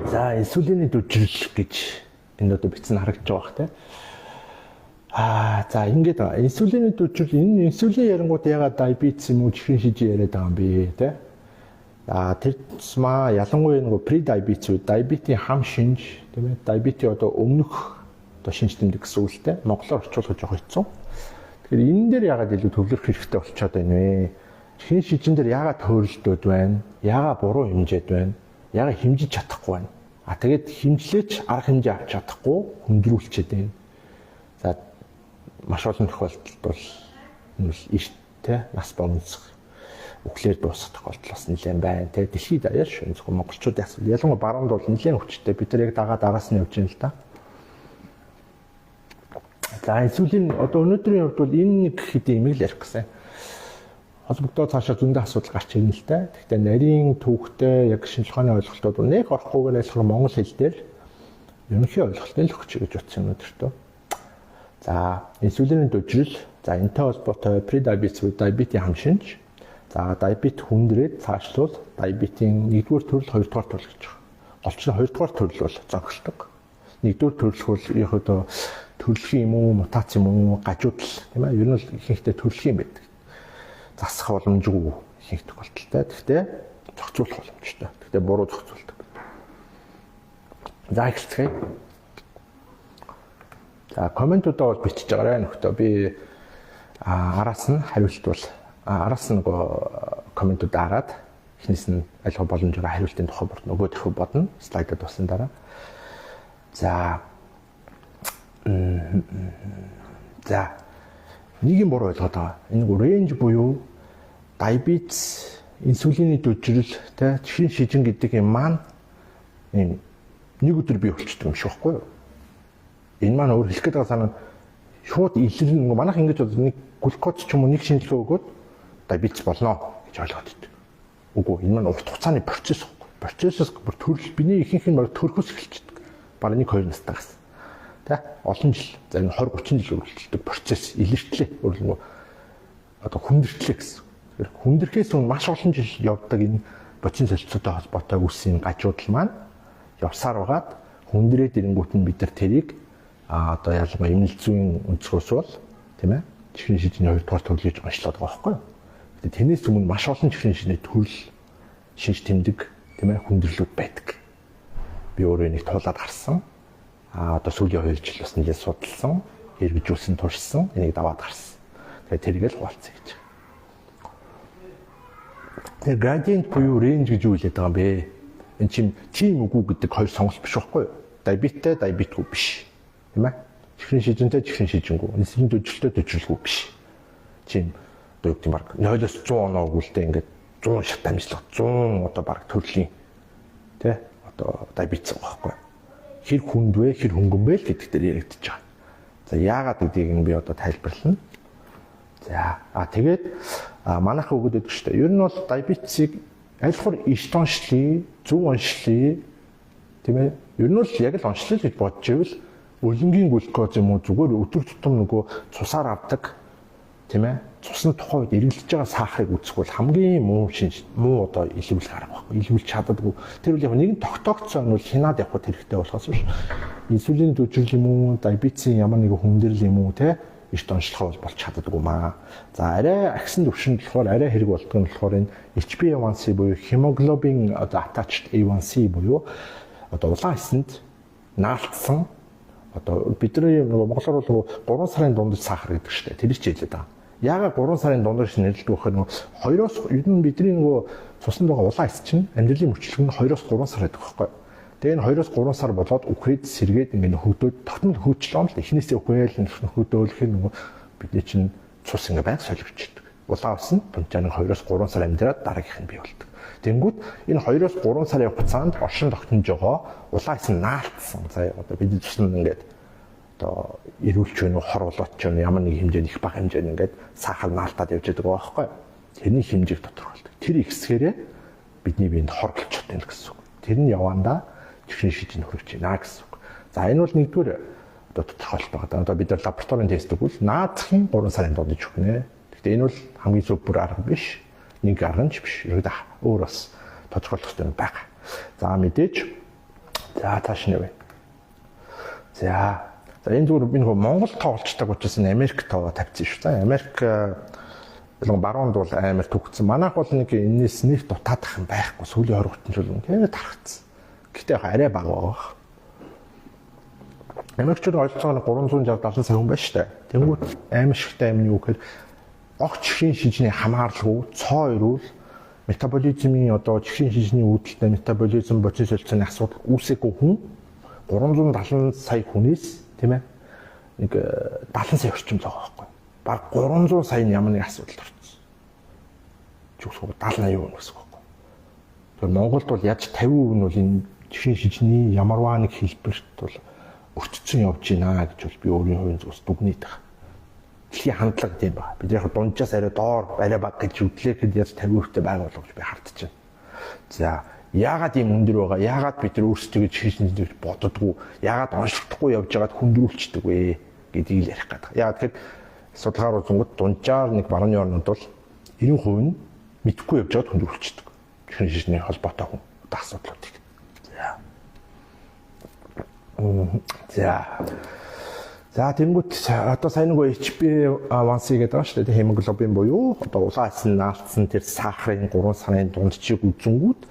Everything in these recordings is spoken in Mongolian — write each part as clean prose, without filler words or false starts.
За инсулины дүржил гэж энэ одоо бичсэн харагдаж байгаа бах те. За ингэж байгаа. Инсулины дүржил энэ инсулин ярингууд ягаад диабетс юм уу чихрийн шижин яриад байгаа юм бэ те. Тэр тусмаа ялангуяа нөгөө pre-diabetes үү диабетийн хам шинж тийм ээ диабетийн одоо өмнөх одоо шинж тэмдэг гэсэн үг л те. Монголоор орчуулах жоох хэцүү. Тэгэхээр энэ дээр ягаад илүү төвлөрөх хэрэгтэй болчиход байна вэ? Чихрийн шижин дээр ягаад төөрөлдөд байна? Ягаад буруу хэмжээд байна? Ягаад хэмжиж чадахгүй байна? Тэгээд хэмжлээч арга хэмжээ авч чадахгүй хөндрүүлчихэд байна. За маш олон тохиолдолд бол энэ эрттэй нас бомцох үхлээр дуусах тохиолдол бас нэлээд байна. Тэгээд дэлхийд даяар шүү. Зөвхөн монголчуудын асуудал ялангуяа баруунд бол нэлээд хүчтэй. Бид нар яг дагаас нь явж байна л да. За инсулин одоо өнөөдрийн хувьд бол энэ нэг хэдийн имийг л ярих гэсэн. Холбогдоод цаашаа зөндөө асуудал гарч ирнэ л дээ. Гэхдээ нарийн түүхтэй яг шинжлэх ухааны ойлголтууд нэг орохгүйгээр айлхаар монгол хэл дээр ерөнхий ойлголтыг л өгч гэж утсан өнөөдөртөө. За инсулины дүржил, за энэтэй холбоотой pre-diabetes with diabetes хам шинж. За диабет хүндрээд цаашлуул диабетийн 1-р төрөл 2-р төрөл гэж байна. Голч нь 2-р төрөл бол зогсдог. 1-р төрөл бол яг одоо төрөлхийн юм уу, мутац юм уу, гажуудал тийм ээ. Ер нь л ихэнхдээ төрөлхийн байдаг. Засах боломжгүй их тохиолдолтой. Гэхдээ зохицуулах боломжтой. Гэхдээ буруу зохицуулдаг. За эхэлцгээе. За комментуудаа бол бичиж байгаарай нөхдөө. Би араас нь хариулт бол араас нь нөгөө комментуудаа хараад эхнээс нь альва боломжоор хариултын тухай бодно. Нөгөө дахив бодно. Слайдад болсон дараа. За нэг юм буруу ойлгоод байгаа. Энэ range буюу диабетс, инсулины дүржил, тэ чихрийн шижин гэдэг юм маань энэ нэг өдөр бий болчихдог юм шиг байхгүй юу? Энэ маань өөр хэлэх гээд байгаа санаа шууд илэрнэ. Манайх ингэж бол нэг глюкоз ч юм уу нэг шинжилгээ өгөөд диабетс болно гэж ойлгоод идэв. Үгүй энэ маань урт хугацааны процесс байхгүй. Процессос бүр төрөл биний ихэнх нь баг төрөхөөс эхэлчихдэг. Бараг 1-2 настайгаас. Тэ олон жил за энэ 20-30 жил үргэлжилдэг процесс илэртлээ. Өөрөлдөө одоо хүндрэлтлээ гэсэн. Хүндрэхээс өмнө маш олон жил явдаг энэ бочин солилцоотой холбоотой үсийн гажуудал маань явсаар байгаад хүндрээд ирэнгүүт нь бид нар тэрийг одоо ялангуяа эмнэлэг зүйн өнцгөөс бол тийм ээ чихрийн шижний 2-р төрлөж онцлоод байгаа байхгүй юу. Тэгээд тэрнээс өмнө маш олон чихрийн шижний төрөл шинж тэмдэг тийм ээ хүндрэлүүд байдаг. Би өөрөө нэг туулаад гарсан. Одоо сүүлийн 2 жил бас нэлээд судалсан, эргэжүүлсэн, туршсан, энийг даваад гарсан. Тэгээд тэрийг л хуваалцъя гэж. Тэр gradient буюу range гэж юу хэлээд байгаа юм бэ? Энд чинь тийм үгүй гэдэг хоёр сонголт биш байхгүй юу? Диабеттэй, диабетгүй биш. Тийм ээ? Чихрийн шижинтэй, чихрийн шижингүй. Инсулин дүржилтэй, дүржилгүй биш. Тийм одоо юу гэдэг юм баг 0-оос 100 оноо өгүүлдэ ингээд 100 шат амжилт 100 одоо баг төрлийн тий одоо диабетс байхгүй юу? Хэр хүнд вэ, хэр хөнгөн бэ гэдэг дээр яригдчихэж байгаа. За яагаад гэдгийг би одоо тайлбарлана. За тэгээд манайх өгöd өгдөг шүү дээ. Ер нь бол диабетсийг аль хор эрт онцлие, зөв онцлие тийм ээ. Ер нь бол яг л онцлие гэж бодож ивэл өлөнгийн глюкоз юм уу зүгээр өдөр тутам нөгөө цусаар авдаг тийм ээ. Цусны тухай үед эргэлдэж байгаа сахарыг үзэх бол хамгийн муу одоо илүүл гарах байхгүй. Илүүл чаддаггүй. Тэр үл яг нэгэн тогтоогдсон нь бол хянаад явах хэрэгтэй болохоос биш. Инсулин дүржил юм уу, диабетийн ямар нэгэн хүндрэл юм уу те эрт онцлох бол чаддаггүй маа. За арай агсан төвшөнд болохоор арай хэрэг болдог нь болохоор энэ HbA1c буюу hemoglobin одоо attached A1c буюу одоо улаан эсэнд наалтсан одоо бидний монголоор бол 3 сарын дундаж сахар гэдэг шүү дээ. Тэр ч хэлээд байгаа. Яагаад 3 сарын дундаж нэрлдэг вэ гэхээр 2-оос ер нь бидний нөгөө цуснд байгаа улаан эс чинь амьдралын мөчлөг нь 2-оос 3 сар байдаг байхгүй. Тэгээ энэ 2-оос 3 сар болоод үхрээд сэргээд ингээд хөгдөөд тогтмол хөгжлөө л эхнээсээ үхгээл хөгдөөлөх нь нөгөө бидний чинь цус ингээд байг соливчдаг. Улаан эс нь тунчааны 2-оос 3 сар амьдраад дараагийнх нь бий болдог. Тэнгүүд энэ 2-оос 3 сарын хугацаанд оршин тогтнож байгаа улаан эс нь наалтсан. За одоо бидний цуснд ингээд одоо эрүүлч вэ, хор болооч вэ, ямар нэг хэмжээнд их бага хэмжээнд ингээд сахар наалтаад явж байгаа байхгүй. Тэрний хэмжээг тодорхойлдог. Тэр ихсгээрээ бидний биед хор болчиход байна гэсэн үг. Тэр нь явандаа чихрийн шижин хөрөж байна гэсэн үг. За энэ бол нэгдүгээр одоо тодорхойлт байгаа. Одоо бид нар лабораторийн тест өгвөл наадахын 3 сарын дундаж өгнө. Гэхдээ энэ бол хамгийн зөв бүр арга биш. Нэг арга нь ч биш. Өөр бас тодорхойлох хэрэгтэй байгаа. За мэдээж За цааш нэвэ. За энэ зүгээр би нөгөө Монгол тоолчдаг учраас энэ Америк тоо тавьчихсан шүү. За Америк нэг баруунд бол амар төгссөн. Манайх бол нэг энэс нэг дутаадах юм байхгүй. Сүүлийн 20 30 жил тэгээд тархацсан. Гэтэ яг арай бага байгаа. Америкчууд ойлгоцоо 360 70 сая хүн байна шүү дээ. Тэнгүүд амар шигтэй юм юу гэхээр огт чихрийн шижний хамааралгүй цоо ирүүл метаболизмын одоо чихрийн шижний үүдэлтэй метаболизм боцын солилцооны асуудал үүсээгүй хүн 370 сая хүнээс тийм ээ нэг 70 сая орчим л байгаа байхгүй. Баг 300 сая ямар нэг асуудалд орсон. Чүгсгүй 70 80% гэсэн үг байхгүй. Тэгэхээр Монголд бол яаж 50% нь бол энэ чихрийн шижний ямарваа нэг хэлбэрт бол өртцөн явж байна гэж бол би өөрийн хувийн зүгээс дүгнээд байгаа. Дэлхийн хандлага тийм байна. Бид яг дунджаас арай доор арай бага гэж үдлэхэд яаж 50%-тэй байгаа болов гэж би хардж байна. За яагаад ийм өндөр байгаа? Яагаад бид нар өөрсдөө чихрийн боддоггүй? Яагаад онцлохгүй явж байгаад хүндрүүлчдэг вэ гэдгийг л ярих гэдэг. Яагаад тэгэхээр судалгаар үзэнгүүт дунджаар нэг барууны орнууд бол 90% нь мэдхгүй явж байгаад хүндрүүлчдэг. Чихрийн шижний холбоотой хүн асуудлуудыг. За тэнгуут одоо сайн нэг HbA1c гэдэг байгаа шүү дээ. Хемоглобин буюу одоо улаасан наалтсан тэр сахарын 3 сарын дундчийг үзэнгүүт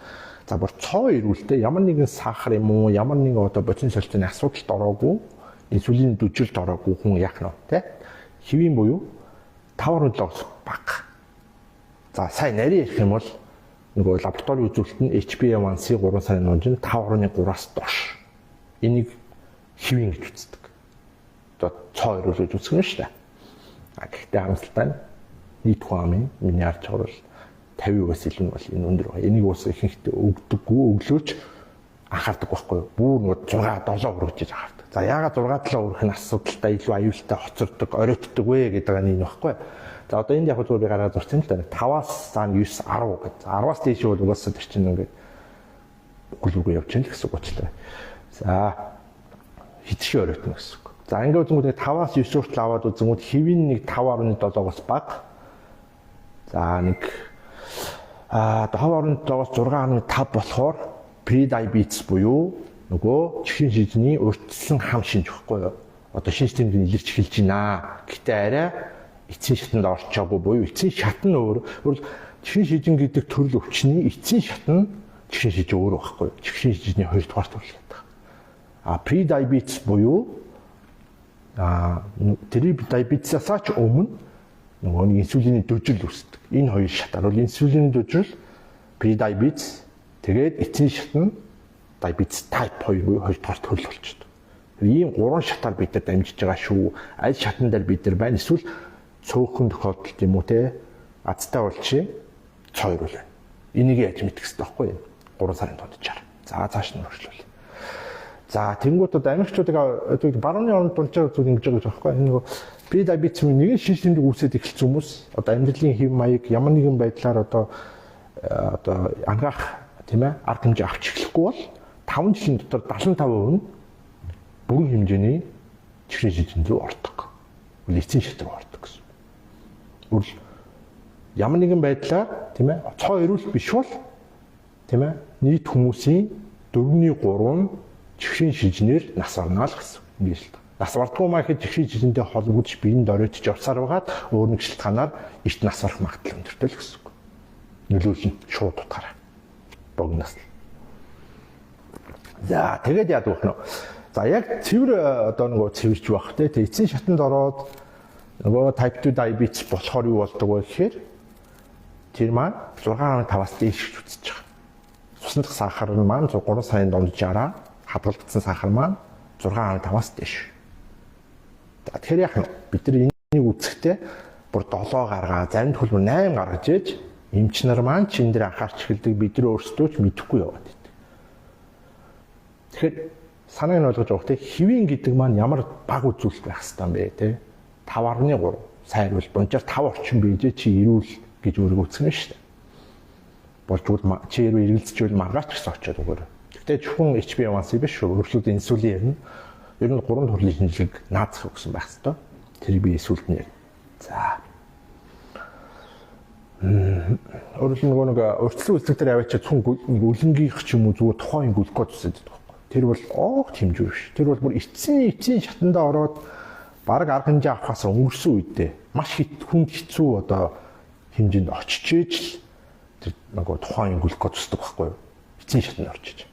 за бүр цоо ирүүлтэй ямар нэгэн сахар юм уу ямар нэгэн одоо боцин солилцооны асуудалд ороогүй инсулин дүжилд ороогүй хүн яах нь вэ? Хэвийн буюу 5.7 бага. За сайн нарийн ярих юм бол нөгөө лаборатори үзүүлэлт нь HbA1c 3 сарын дунд нь 5.3-аас доош. Энийг хэвийн гэж үздэг. Одоо цоо ирүүлж үзэх юм шүү дээ. Гэхдээ харамсалтай нь нийт хүн амын миний харж байгаа бол 50%-аас илүү нь бол энэ өндөр байгаа. Энийг ус ихэнхдээ өгдөггүй, өглөөч анхаардаг байхгүй юу? Бүр нөгөө 6 7 өргөж анхаардаг. За яагаад 6 7 өргөх нь асуудалтай илүү аюултай хоцордог, оройтдог вэ гэдэг нь энэ байхгүй юу? За одоо энд яг зүгээр би гараад зурсан л да. 5-аас 9 10 гэдэг. 10-аас дээш бол угаасаа тэр чинь ингээд гүлгүү явж байна гэсэн үг болчихлоо. За хитрхи оройтно гэсэн үг. За ингээд үзэнгүүт 5-аас 9 хүртэл аваад үзэнгүүт хэвийн нэг 5.7-оос бага. За нэг 5.7-оос 6.5 болохоор pre-diabetes буюу нөгөө чихрийн шижний урьдчилсан хам шинж байхгүй юу? Одоо шинж тэмдэг илэрч эхэлж байна. Гэтэ арай эцсийн шатанд орчоогүй буюу эцсийн шат нь өөр чихрийн шижин гэдэг төрөл өвчний эцсийн шат нь чихрийн шиж өөр байхгүй юу? Чихрийн шижний 2 дугаар төрөл гэдэг. Pre-diabetes буюу pre-diabetes-аас ч өмнө нөгөө нэг инсулины дүжил үүсдэг. Энэ хоёр шатаар бол инсулины дүжил pre-diabetes тэгээд эцсийн шат нь diabetes type 2 буюу 2 дугаар төрөл болчихдог. Ийм 3 шатаар бид нар дамжиж байгаа шүү. Аль шатан дээр бид нар байна? Эсвэл цөөхөн тохиолдолд юм уу те? Азтай болчих цоо ирүүл. Энийг яаж мэдэх хэрэгтэй байхгүй юу? 3 сарын дундчаар. За цааш нь өргөжлөл. За тэнгуут одоо Америкчуудыг барууны орнд дунджаар үзүүл ингэж байгаа байхгүй юу? Нөгөө pre-diabetes нэгэн шинж тэмдэг үүсээд эхэлсэн хүмүүс одоо амьдралын хэв маяг ямар нэгэн байдлаар одоо ангаах тийм ээ арга хэмжээ авч эхлэхгүй бол 5 жилийн дотор 75% нь бүрэн хэмжээний чихрийн шижин рүү ордог. Эцсийн шат руу ордог гэсэн. Үрл ямар нэгэн байдлаар тийм ээ цоо ирүүл биш бол тийм ээ нийт хүмүүсийн 4/3 нь чихрийн шижнээр нас орно л гэсэн юм л та. Нас бардгүй маа гэхэд чихрийн шижинтэй холбогдож биеинд оройтж явсаар байгаад өөр нэг шалтгаанаар эрт нас орох магадлал өндөртэй л гэсэн. Нөлөөлнө шууд утгаараа. Богноос. За тэгээд яадаг вэ? За яг цэвэр одоо нөгөө цэвэрч байх те эцсийн шатанд ороод нөгөө type 2 diabetes болохоор юу болдог вэ гэхээр тэр маань 6.5-аас дээш гэж үзэж байгаа. Цусндах сахар нь маань 3 сарын дунджаараа хадгалагдсан сахар маань 6.5-аас дээш. За тэгэхээр яг бид нар энийг үзэхдээ бүр 7 гаргаа, зарим тохиолдолд 8 гаргаж ээж эмч нар маань чин дээр анхаарч эхэлдэг бид нар өөрсдөө ч мэдэхгүй яваад байдаг. Тэгэхээр санааг нь ойлгож авах те хэвийн гэдэг маань ямар баг үзүүлэлт байх хэвээр юм бэ те 5.3 сайн бол дунджаар 5 орчим бийжээ чи ирүүл гэж өөрийгөө үцгэнэ шүү дээ. Болжгүй чи ирүү эргэлзчихвэл маргаач гэсэн очиод өгөөрэй. Гэхдээ зөвхөн HbA1c биш шүү. Өөрчлөлт инсулин ер нь 3 төрлийн шинжилгээг наацах гэсэн байх хэвээр. Тэрийг би сүлд нь ярив. За. Өөрөлд нэг урьдчилан үйлчлэг дээр аваачаад хүн нэг өлөнгийнх ч юм уу зүгээр тухайн глюкоз үсээд байдаг байхгүй. Тэр бол огт хэмжүү биш. Тэр бол бүр эцсийн шатанда ороод бараг арга хэмжээ авахаас өнгөрсөн үедээ маш хүнд хэцүү одоо хэмжээнд очиж ээж л тэр нөгөө тухайн глюкоз өсдөг байхгүй юу? Эцсийн шатанд орчиж.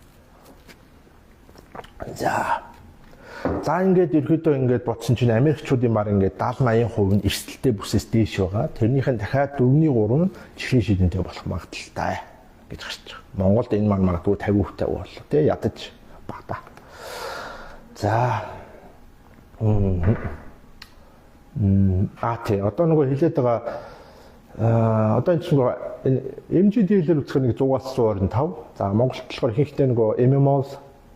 За ингээд ерөөдөө ингээд бодсон чинь Америкчуудын баг ингээд 70-80% нь эрсдэлтэй бүсээс дээш байгаа. Тэрнийхэн дахиад 4/3 нь чихрийн шийдэнтэй болох магадaltaй гэж гарч байгаа. Монголд энэ маань магадгүй 50% боллоо тий ядаж бага. За тий одоо нөгөө хэлээд байгаа одоо энэ чинь MGD-лэр үзэх нэг 100-аас 125. За Монголд болохоор ихэнхдээ нөгөө mmol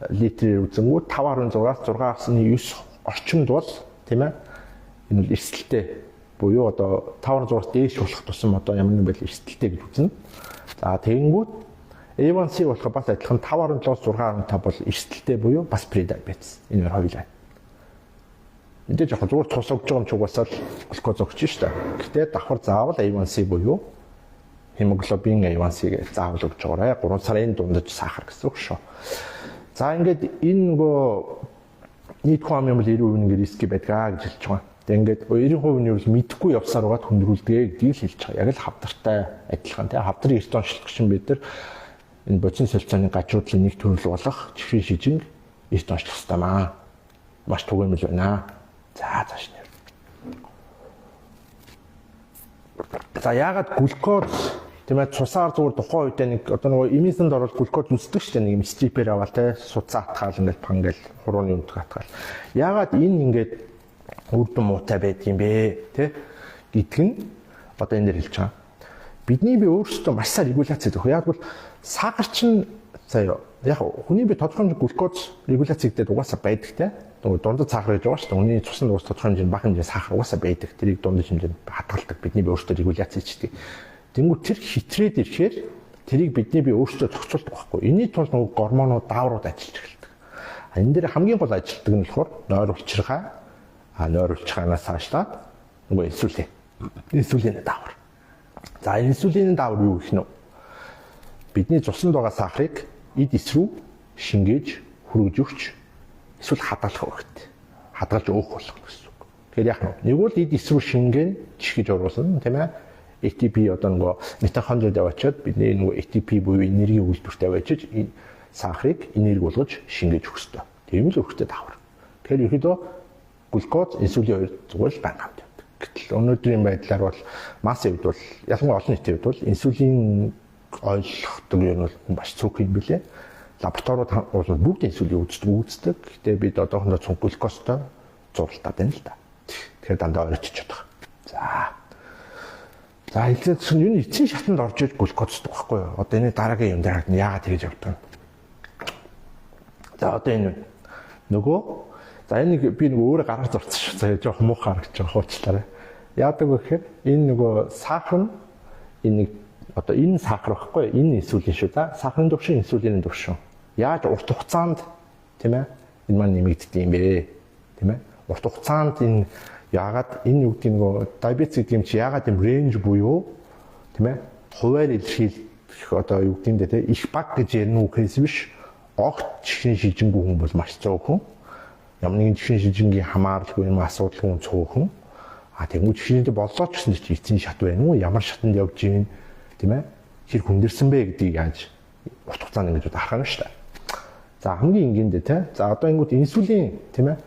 литрээр үзэнгүү 5.6-аас 6.9 орчимд бол тийм ээ энэ бол эрсдэлтэй буюу одоо 5.6-аас дээш болох тусам одоо ямар нэг байл эрсдэлтэй гэж үзнэ. За тэгэнгүүт A1C болохоор бас адилхан 5.7-аас 6.5 бол эрсдэлтэй буюу бас pre-diabetes. Энэ хоёр хоёулаа. Мэдээж яг зүгээр тус өгж байгаа юм ч угаасаа глюкоз өгч штэ. Гэхдээ давхар заавал A1C буюу hemoglobin A1C гэж заавал өгж байгаарай. 3 сарын дундаж сахар гэсэн үг шүү. За ингээд энэ нөгөө нийт хүн амын бол 90% нэг риск байдгаа гэж хэлж байгаа. Тэгээ ингээд 90% нь бол мэдхгүй явсаар байгаа хүндрүүлдэг гэдгийг л хэлж байгаа. Яг л хавдартай адилхан тийм хавдрын эрт онцлогч бид нар энэ бодис солилцооны гажуудлын нэг төрөл болох чихрийн шижинг эрт онцлох юмаа. Маш түгээмэл байна. За цааш нэр. За яагаад глюкоз тийм ээ цусаар зүгээр тухайн үедээ нэг одоо нөгөө эмисэнд орол глюкоз үздэг шүү дээ нэг юм стрипер аваад те суцаа атгаал ингээд пангал хурууны өндөг атгаал. Яагаад энэ ингээд үрдэн муутай байдгийм бэ те гэдг нь одоо энэ дэр хэлж байгаа. Бидний бие өөрсдөө маш сайн регуляц хийдэг. Яг бол сахар чинь заяа яг хүний бие тодорхой хэмжээний глюкоз регуляц хийгдээд угаасаа байдаг те. Нөгөө дундад сахар гэж байгаа шүү дээ. Хүний цуснд уус тодорхой хэмжээний бага хэмжээний сахар угаасаа байдаг. Тэрийг дундад хэмжээнд хадгалдаг. Бидний бие өөрсдөө регуляц хийдэг. Тэнгүү тэр хитрээд ирэхээр тэрийг бидний бие өөрсдөө зохицуулдаг байхгүй. Энийний тулд нөгөө гормонууд дааврууд ажиллаж эхэлдэг. Энэ дээр хамгийн гол ажилтдаг нь болохоор нойр улчирхай, нойр улчирхайнаас цаашлаад нөгөө инсулин даавар. За инсулины даавар юу гэх нь вэ? Бидний цуснд байгаа сахарыг эд эс рүү шингээж, хөргөж өгч эсвэл хадгалах хэрэгтэй. Хадгалж өөх болох гэсэн үг. Тэгэхээр яг нэг бол эд эс рүү шингэн чихэж оруулсан тийм ээ. ATP одоо нөгөө митохондриуд аваачаад бидний нөгөө ATP буюу энерги үйлдвэртэй аваачиж энэ сахарыг энерги болгож шингээж өгөх ёстой. Тийм л өрхтөд давхар. Тэгэхээр ерөөдөө глюкоз, инсулин хоёр зүгээр л банк хамт явдаг. Гэтэл өнөөдрийн байдлаар бол массын үед бол ялангуяа олон нийтийн үед бол инсулин ойлгохдаг юм бол маш цөөх юм билэ. Лабораториуд бол бүгд инсулин үздэг. Гэхдээ бид одоохондоо цунх глюкозтой зурлалтад байна л да. Тэгэхээр дандаа ойрчиж чадах. За хэлээд чинь юу эцсийн шатанд орж иж глюкоздог байхгүй юу? Одоо энэ дараагийн юм дээр яагаад тэгэж явдаг вэ? За одоо энэ нөгөө за энэ би нөгөө өөрөө гаргаж зурцсан шүү. За жоох муу харагч байгаа хуучлаарай. Яадаг вэ гэхээр энэ нөгөө сахар нь энэ нэг одоо энэ сахар байхгүй юу? Энэ инсулин шүү да. Сахарын төвшин инсулины төвшин. Яаж урт хугацаанд тийм ээ энэ маань нэмэгддэг юм бэ? Тийм ээ? Урт хугацаанд энэ яагаад энэ юу гэдэг нөгөө диабетес гэдэг юм чи яагаад юм рейнж буюу тийм ээ хуваар илэрхийлэх одоо юу гэдэг нь те их баг гэж ярина уу гэхээс биш огт чихрийн шижингүй хүн бол маш цөөхөн ямар нэгэн чихрийн шижингийн хамааралгүй юм асуудалгүй цөөхөн тэгмүү чихрийнтэй боллоо ч гэсэн чи эцсийн шат байна уу ямар шатанд явж ийн тийм ээ хэр хүндэрсэн бэ гэдгийг яаж урт хугацаанд ингэж харах нь шүү дээ. За хамгийн энгийнтэй те за одоо ингэвэл инсулин тийм ээ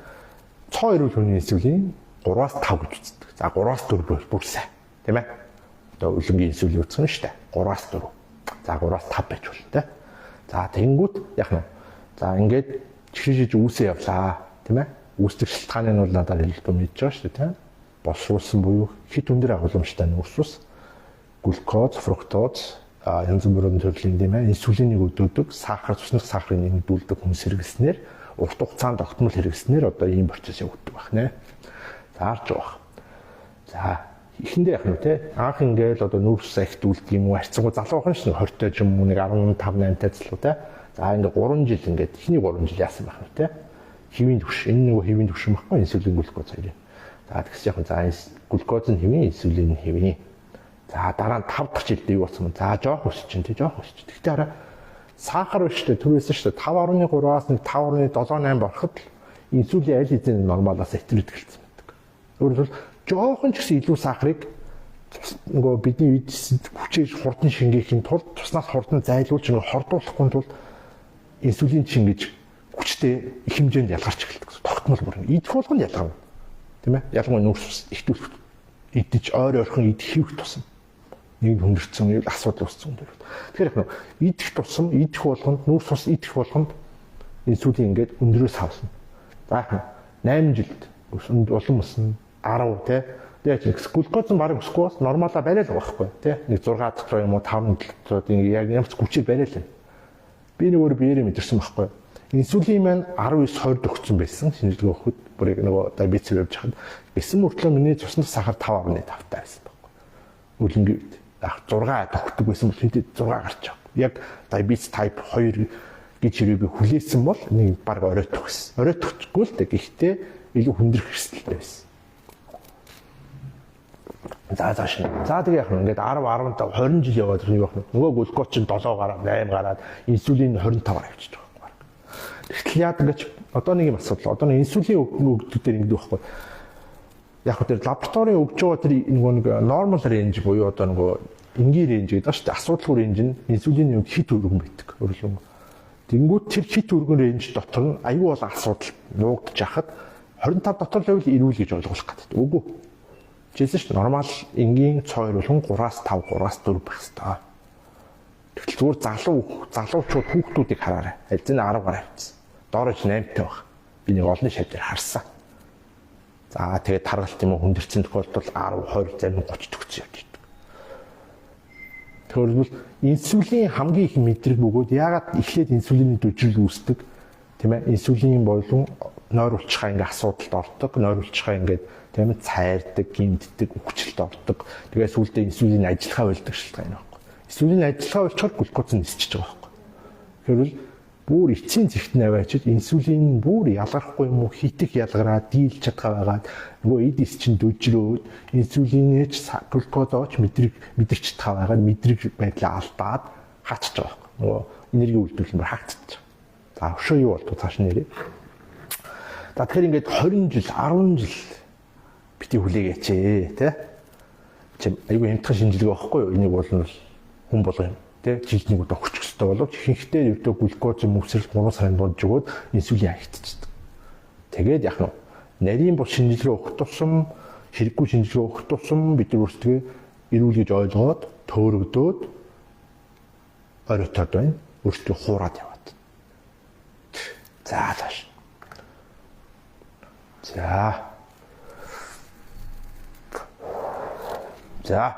цоо эрүүл хүний инсулин 3-аас 5 гэж үздэг. За 3-аас 4 бол бүр сайн. Тийм ээ. Одоо үлэнгийн инсулин үзсэн шүү дээ. 3-аас 4. За 3-аас 5 байж болно те. За тэнгүүт яг нь. За ингээд чихрийн шиж үүсээ явлаа. Тийм ээ. Үүсдэг шалтгааны нь бол надад хэлбэл мэдж байгаа шүү дээ тийм. Боловсруулсан буюу хит өндөр агуулмжтай нүүрс, глюкоз, фруктоз, янз бүрийн төрлийн тийм ээ инсулиныг өдөөдөг, сахар цуснах сахарыг нэмэгдүүлдэг хүнс хэрэглэснээр урт хугацаанд огтмол хэрэглэснээр одоо ийм процесс явагддаг байна. Заарч байгаа. За эхэндээ яг нь те анх ингээл одоо нүүрс ахтүүлдэг юм уу харьцангуй залуухан ш нь 20 тоо ч юм уу нэг 15 8 таа залуу те. За ингээ 3 жил ингээд эхний 3 жил яасан байх нь те. Хэвийн төвш энэ нөгөө хэвийн төвшин баггүй инсулин глюкоз хоёрын. За тэгс яг за глюкоз нь хэвийн инсулин нь хэвийн. За дараа нь 5 дахь жилдээ юу болсон бэ? За жоох өсч чинь те жоох өсч. Тэгтээ хараа Сахар биш шүү дээ, түрээсэн шүү дээ. 5.3-аас 5.78 бороход инсулин аль хэзээ нормалаас итгэж эхэлсэн байдаг. Өөрөөр хэлбэл жоохон ч гэсэн илүү сахарыг нөгөө бидний үед хүчээж хурдан шингээхийн тулд туснаас хурдан зайлуулж нөгөө хордуулахгүй тулд инсулин шингэж хүчтэй их хэмжээнд ялгарч эхэлдэг. Тогтмол бүр идэх болгонд ялгарна. Тийм ээ? Ялангуяа нүүрс ус ихтүүлэх идэж ойрхон идэх хийх тусам нэг хүндэрсэн асуудал үүссэн юм дээр. Тэгэхээр идэх тусам идэх болгонд нүүрс ус идэх болгонд инсулин ингээд өндрөөс хавсна. За 8 жилд улам өснө 10 тий. Тэгээд глюкоз нь барыг өсөхгүй бас нормалаа барай л байхгүй тий. Нэг 6 дотор юм уу 5 дотор яг ямц хүчээр барай л. Би нэг өөр биеэрээ мэдэрсэн байхгүй. Инсулин маань 19-20 өгсөн байсан шинжилгээ өгөхөд бүрийг нөгөө диабетс явж хахад гэсэн мөртлөө миний цусны сахар 5.5 таа байсан байхгүй. Үлэнгийн үед яг 6 тогтдог байсан бол тэнд 6 гарч байгаа. Яг diabetes type 2 гэж хэрэг би хүлээсэн бол нэг баг оройтох гэсэн. Оройтохгүй л дээ. Гэхдээ илүү хүндрэх хэсэлтэй байсан. За шин. За тэгээ яг ингээд 10 15 20 жил яваад юу байх вэ? Нөгөө глюкоз чинь 7 гараад 8 гараад инсулин 25-аар авчиж байгаа. Тэгтэл яа гэж одоо нэг юм асуудал. Одоо нэг инсулин өгдөг дээр ингэдэг байхгүй. Яг хөө тэр лабораторийн өгж байгаа тэр нэг нормал рейнж буюу одоо нөгөө энгийн рейнж гэдэг ба шүү дээ. Асуудалгүй рейнж нь инсулины хувьд хит өргөн байдаг. Өөрөлдөн. Тэнгүүд тэр хит өргөн рейнж дотор нь аюу бол асуудал нуугдж яхад 25 дотор л ирүүл гэж ойлгох гэдэг. Үгүй. Жишээ нь нормал энгийн цой болгон 3-аас 5, 3-аас 4 байх хэрэгтэй. Тэгтэл зүгээр залуучууд хүүхдүүдийг хараарай. Аль зэн 10 гараа авчихсан. Доорож 8-тай баг. Би нэг олон шавь дээр харсан. За тэгээд таргалт юм уу хүндэрсэн тохиолдолд 10, 20, зарим 30 төгсөж явж байдаг. Тэгвэл инсулин хамгийн их мэдрэг бөгөөд яагаад эхлээд инсулины дүржил үүсдэг тийм ээ? Инсулин болон нойр улчхаа ингээ асуудалд ордог, нойр улчхаа ингээд тийм ээ цайрдаг, гимтдэг, өвчлөлт ордог. Тэгээд сүүлдээ инсулин ажиллахаа болдог шалтгаан байхгүй. Инсулин ажиллахаа болчиход глюкоз нь нисчихэж байгаа байхгүй. Тэгэхээр бүр эцсийн зэгт наваачид инсулин бүр ялгархгүй юм уу хитэх ялгараад дийлж чадгаа байгаад нөгөө эдис чинь дөжрөөд инсулинээч глюкозооч мэдэрч чадгаа байгаад мэдрэг байдлаа алдаад хаачж байгаа байхгүй. Нөгөө энерги үйлдвэрлэмээр хаагдчих. За өшөө юу болов цааш нэрээ. За тэгэхээр ингээд 20 жил 10 жил бити хүлээгээч тий. Чи айгүй хямдхан шинжилгээ байхгүй юу? Энийг бол хүн болго юм. Тэ жилд нэг удаа хүчрэх хэрэгтэй боловч ихэнхдээ ердөө глюкоз мөсрөл 3 сарын дунд жигөөд инсулин агтчихдаг. Тэгээд яг нь нарийн бус шинжилгээ өгөх тусам хэрэггүй шинжилгээ өгөх тусам бид нар өөрсдөө эрүүл гэж ойлгоод төөрөгдөөд оройтоод байна. Өөрсдөө хуураад яваад. За тааш. За.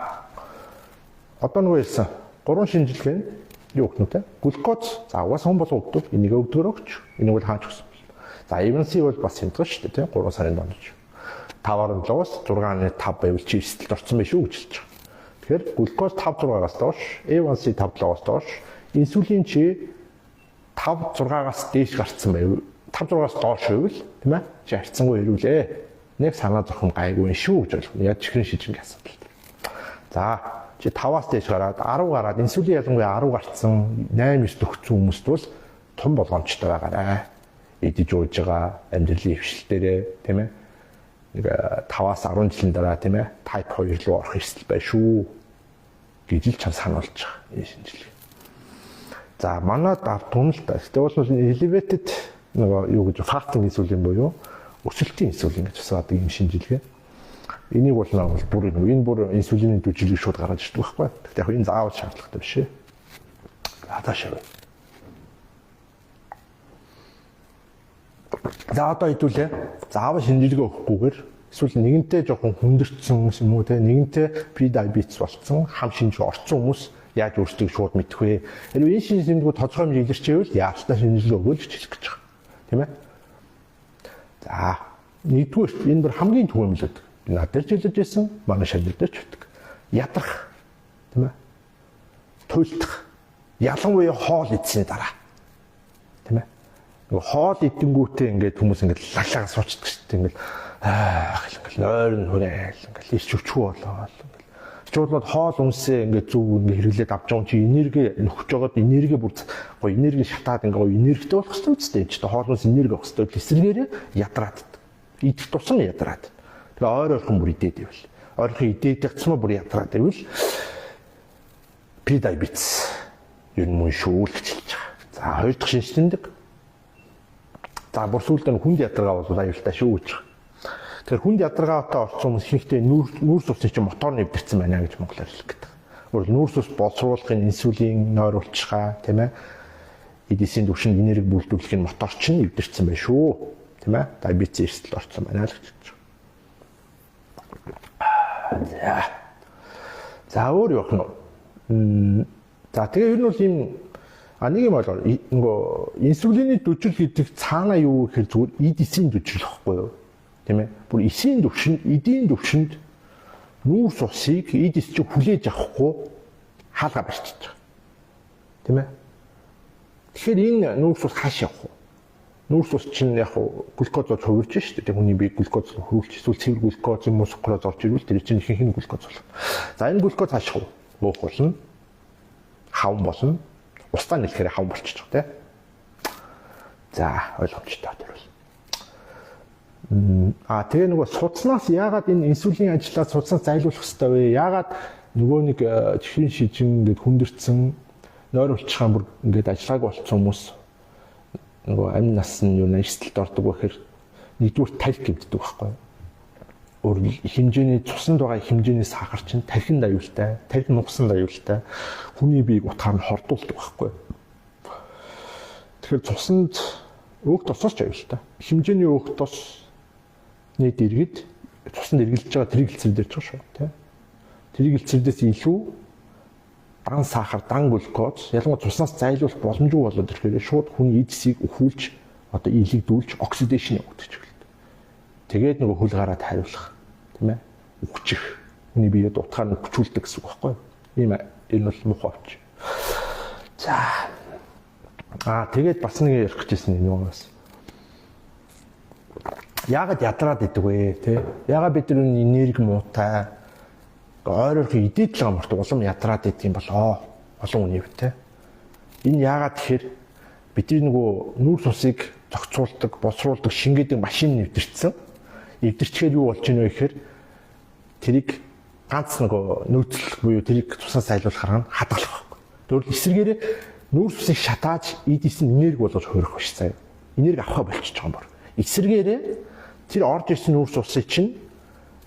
Одоо нөгөө хэлсэн 3 шинжилгээ нь юу гэх нүтэй? Глюкоз. За угаас хүн болго өгдөг. Энийг өгдөгөр өгч. Энийг бол хааж өгсөн. За A1C бол бас хямдхан шүү дээ, тийм 3 сарын донд. 5.7-аас 6.5 байвал чи эсэлд орсон байх шүү гэж хэлж байгаа. Тэгэхээр глюкоз 5-6-аас доош, A1C 5-7-аас доош, инсулин чи 5-6-аас дээш гарцсан байвал 5-6-аас доош байвал тийм ээ? Чи харьцангуй ирүүлээ. Нэг санаа зовхон гайгүй шүү гэж ойлгоно. Яг чихрийн шижингийн асуудал. За чи 5-аас дээш гараад 10 гараад инсулин ялангуяа 10 гарцсан 8-9 төгссөн хүмүүст бол том болгоомжтой байгаарай. Идэж ууж байгаа амьдралын хвшилтээрээ тийм ээ нэг 5-аас 10 жилийн дараа тийм ээ type 2 руу орох эрсдэл байна шүү гэж л чам сануулж байгаа энэ шинжилгээ. За манай дүн л та. Тэгвэл бол elevated нөгөө юу гэж fasting инсулин буюу өсөлтийн инсулин гэж асуудаг юм шинжилгээ. Энийг бол бүр энэ бүр инсулины дүржилийг шууд гаргаж ирдэг байхгүй. Гэхдээ яг энэ заавал шаардлагатай биш ээ. Таашаа. За одоо хэдүүлээ. Заавал шинжилгээ өгөхгүйгээр эсвэл нэгэнтээ жоохон хүндэрсэн юм уу те нэгэнтээ pre-diabetes болцсон хам шинж орцсон хүмүүс яаж өөрсдөө шууд мэдэх вэ? Хэрвээ энэ шинжилгээг тодорхой хэмжээ илэрчээвэл яалтаа шинжилгээ өгөөл гэж хэлэх гэж байгаа. Тийм ээ? За нэгдүгээр энэ бүр хамгийн түгээмлээд над дээр ч хэлж байсан, манай шалгал дээр ч өгдөг. Ядрах, тийм ээ? Туйлдах. Ялангуяа хоол идсэний дараа. Тийм ээ? Нөгөө хоол идэнгүүтээ ингээд хүмүүс ингээд лаглага суучдаг шүү дээ. Ингээд ингээл нойр нь хүрээл, ингээд ирч өчгөө болоод ингээд Чуулууд хоол үнсээ ингээд зөв ингээд хэрэглээд авч байгаа чи энерги нөхөж байгаад энерги бүр гоё энерги шатаад ингээд гоё энергитэй болох хэрэгтэй үстэй. Чи хоол үнс энерги авах хэрэгтэй. Эсвэргээр ядраад. Идэх тусам ядраад. Тэгээ ойр ойрхон бүр идээд ивэл. Ойрхон идээд тэгцмээ бүр ядраад ивэл pre-diabetes юу юм шүү л гэж хэлж байгаа. За хоёр дахь шинж тэмдэг. За бүр сүүлдээ хүнд ядаргаа бол аюултай шүү гэж. Тэгэхээр хүнд ядаргаатай орсон хүмүүс ихэнхдээ нүүрс усны чинь мотор нэвдэрсэн байна гэж монголоор хэлэх гэдэг. Өөрөөр нүүрс ус боловсруулахын инсулин нойр улчгаа тийм ээ. Эдисийн түвшинд энерги бүрдүүлэхин мотор чинь нэвдэрсэн байна шүү. Тийм ээ. Диабетес эрсдэл орсон байна л гэж. За өөр явах нь. За тэгээ ер нь бол ийм нэг юм болоо нөгөө инсулины дүжил гэдэг цаана юу гэхээр зүгээр эдисийн дүжил واخгүй юу? Тийм ээ. Бүр эсийн төвшөнд, эдийн төвшөнд нүүрс усыг эдис чи хүлээж авахгүй хаалга барьчихж байгаа. Тийм ээ. Тэгэхээр энэ нүүрс ус хааш явах вэ? Нүүрс ус чинь яг глюкозод хувирж шүү дээ. Хүний бие глюкоз хөрвүүлж эсвэл цэвэр глюкоз юм уу сукроз орж ирвэл тэр чинь ихэнх нь глюкоз болох. За энэ глюкоз хааших вэ? Буух болно. Хавн болно. Устаа нэлэхээр хавн болчихж байгаа тийм. За ойлгомжтой тэр бол. Тэгээ нөгөө судснаас яагаад энэ инсулин ажиллаад судснаас зайлуулах хэрэгтэй вэ? Яагаад нөгөө нэг чихрийн шижин ингээд хүндэрсэн нойр улчхаан бүр ингээд ажиллааг болцсон хүмүүс нөгөө амин нас нь юу нэстэлд ордог байхэр нэгдүгээр тарих гэмтдэг байхгүй юу? Өөр хэмжээний цуснд байгаа хэмжээний сахар чинь тархинд аюултай, тархи нугсанд аюултай. Хүний биеийг утгаар нь хордуулдаг байхгүй юу? Тэгэхээр цуснд өөх тосооч аюултай. Хэмжээний өөх тос нийт иргэд цуснд эргэлдэж байгаа тэрийг хэлцэрдэж байгаа шүү тийм. Тэрийг хэлцэрдээс илүү дан сахар, дан глюкоз ялангуяа цуснаас зайлуулах боломжгүй болоод ирэхээр шууд хүний эдсийг өхүүлж одоо илэгдүүлж оксидашн явагдаж эхэлдэг. Тэгээд нөгөө хөл гараад хариулах тийм ээ. Үхчих. Хүний биед утгаар нь хүчүүлдэг гэсэн үг байхгүй юу? Ийм энэ бол муухай авч. За. Тэгээд бас нэг ярих гэжсэн юмаас. Яагаад ядраад идэг вэ те? Яагаад бид нар энерги муутай ойр ойрхон идээд л байгаа мөрт улам ядраад идэг юм болоо. Олон үнийг те. Энэ яагаад тэгэхээр бидний нөгөө нүүрс усыг зохицуулдаг, боловсруулдаг шингээдэг машин нэвтэрсэн. Эвдэрчээр юу болж ийнө вэ гэхээр тэрийг ганц нөгөө нөөцлөх буюу тэрийг цуснаас айлуулахаар хадгалах байхгүй. Тэгвэл эсвэргээр нүүрс усыг шатааж эдис нь энерги болгож хөрөх биш заяа. Энерги авахаа болчихж байгаа юм байна. Эсвэргээр тэр орж ирсэн нүүрс усыг чинь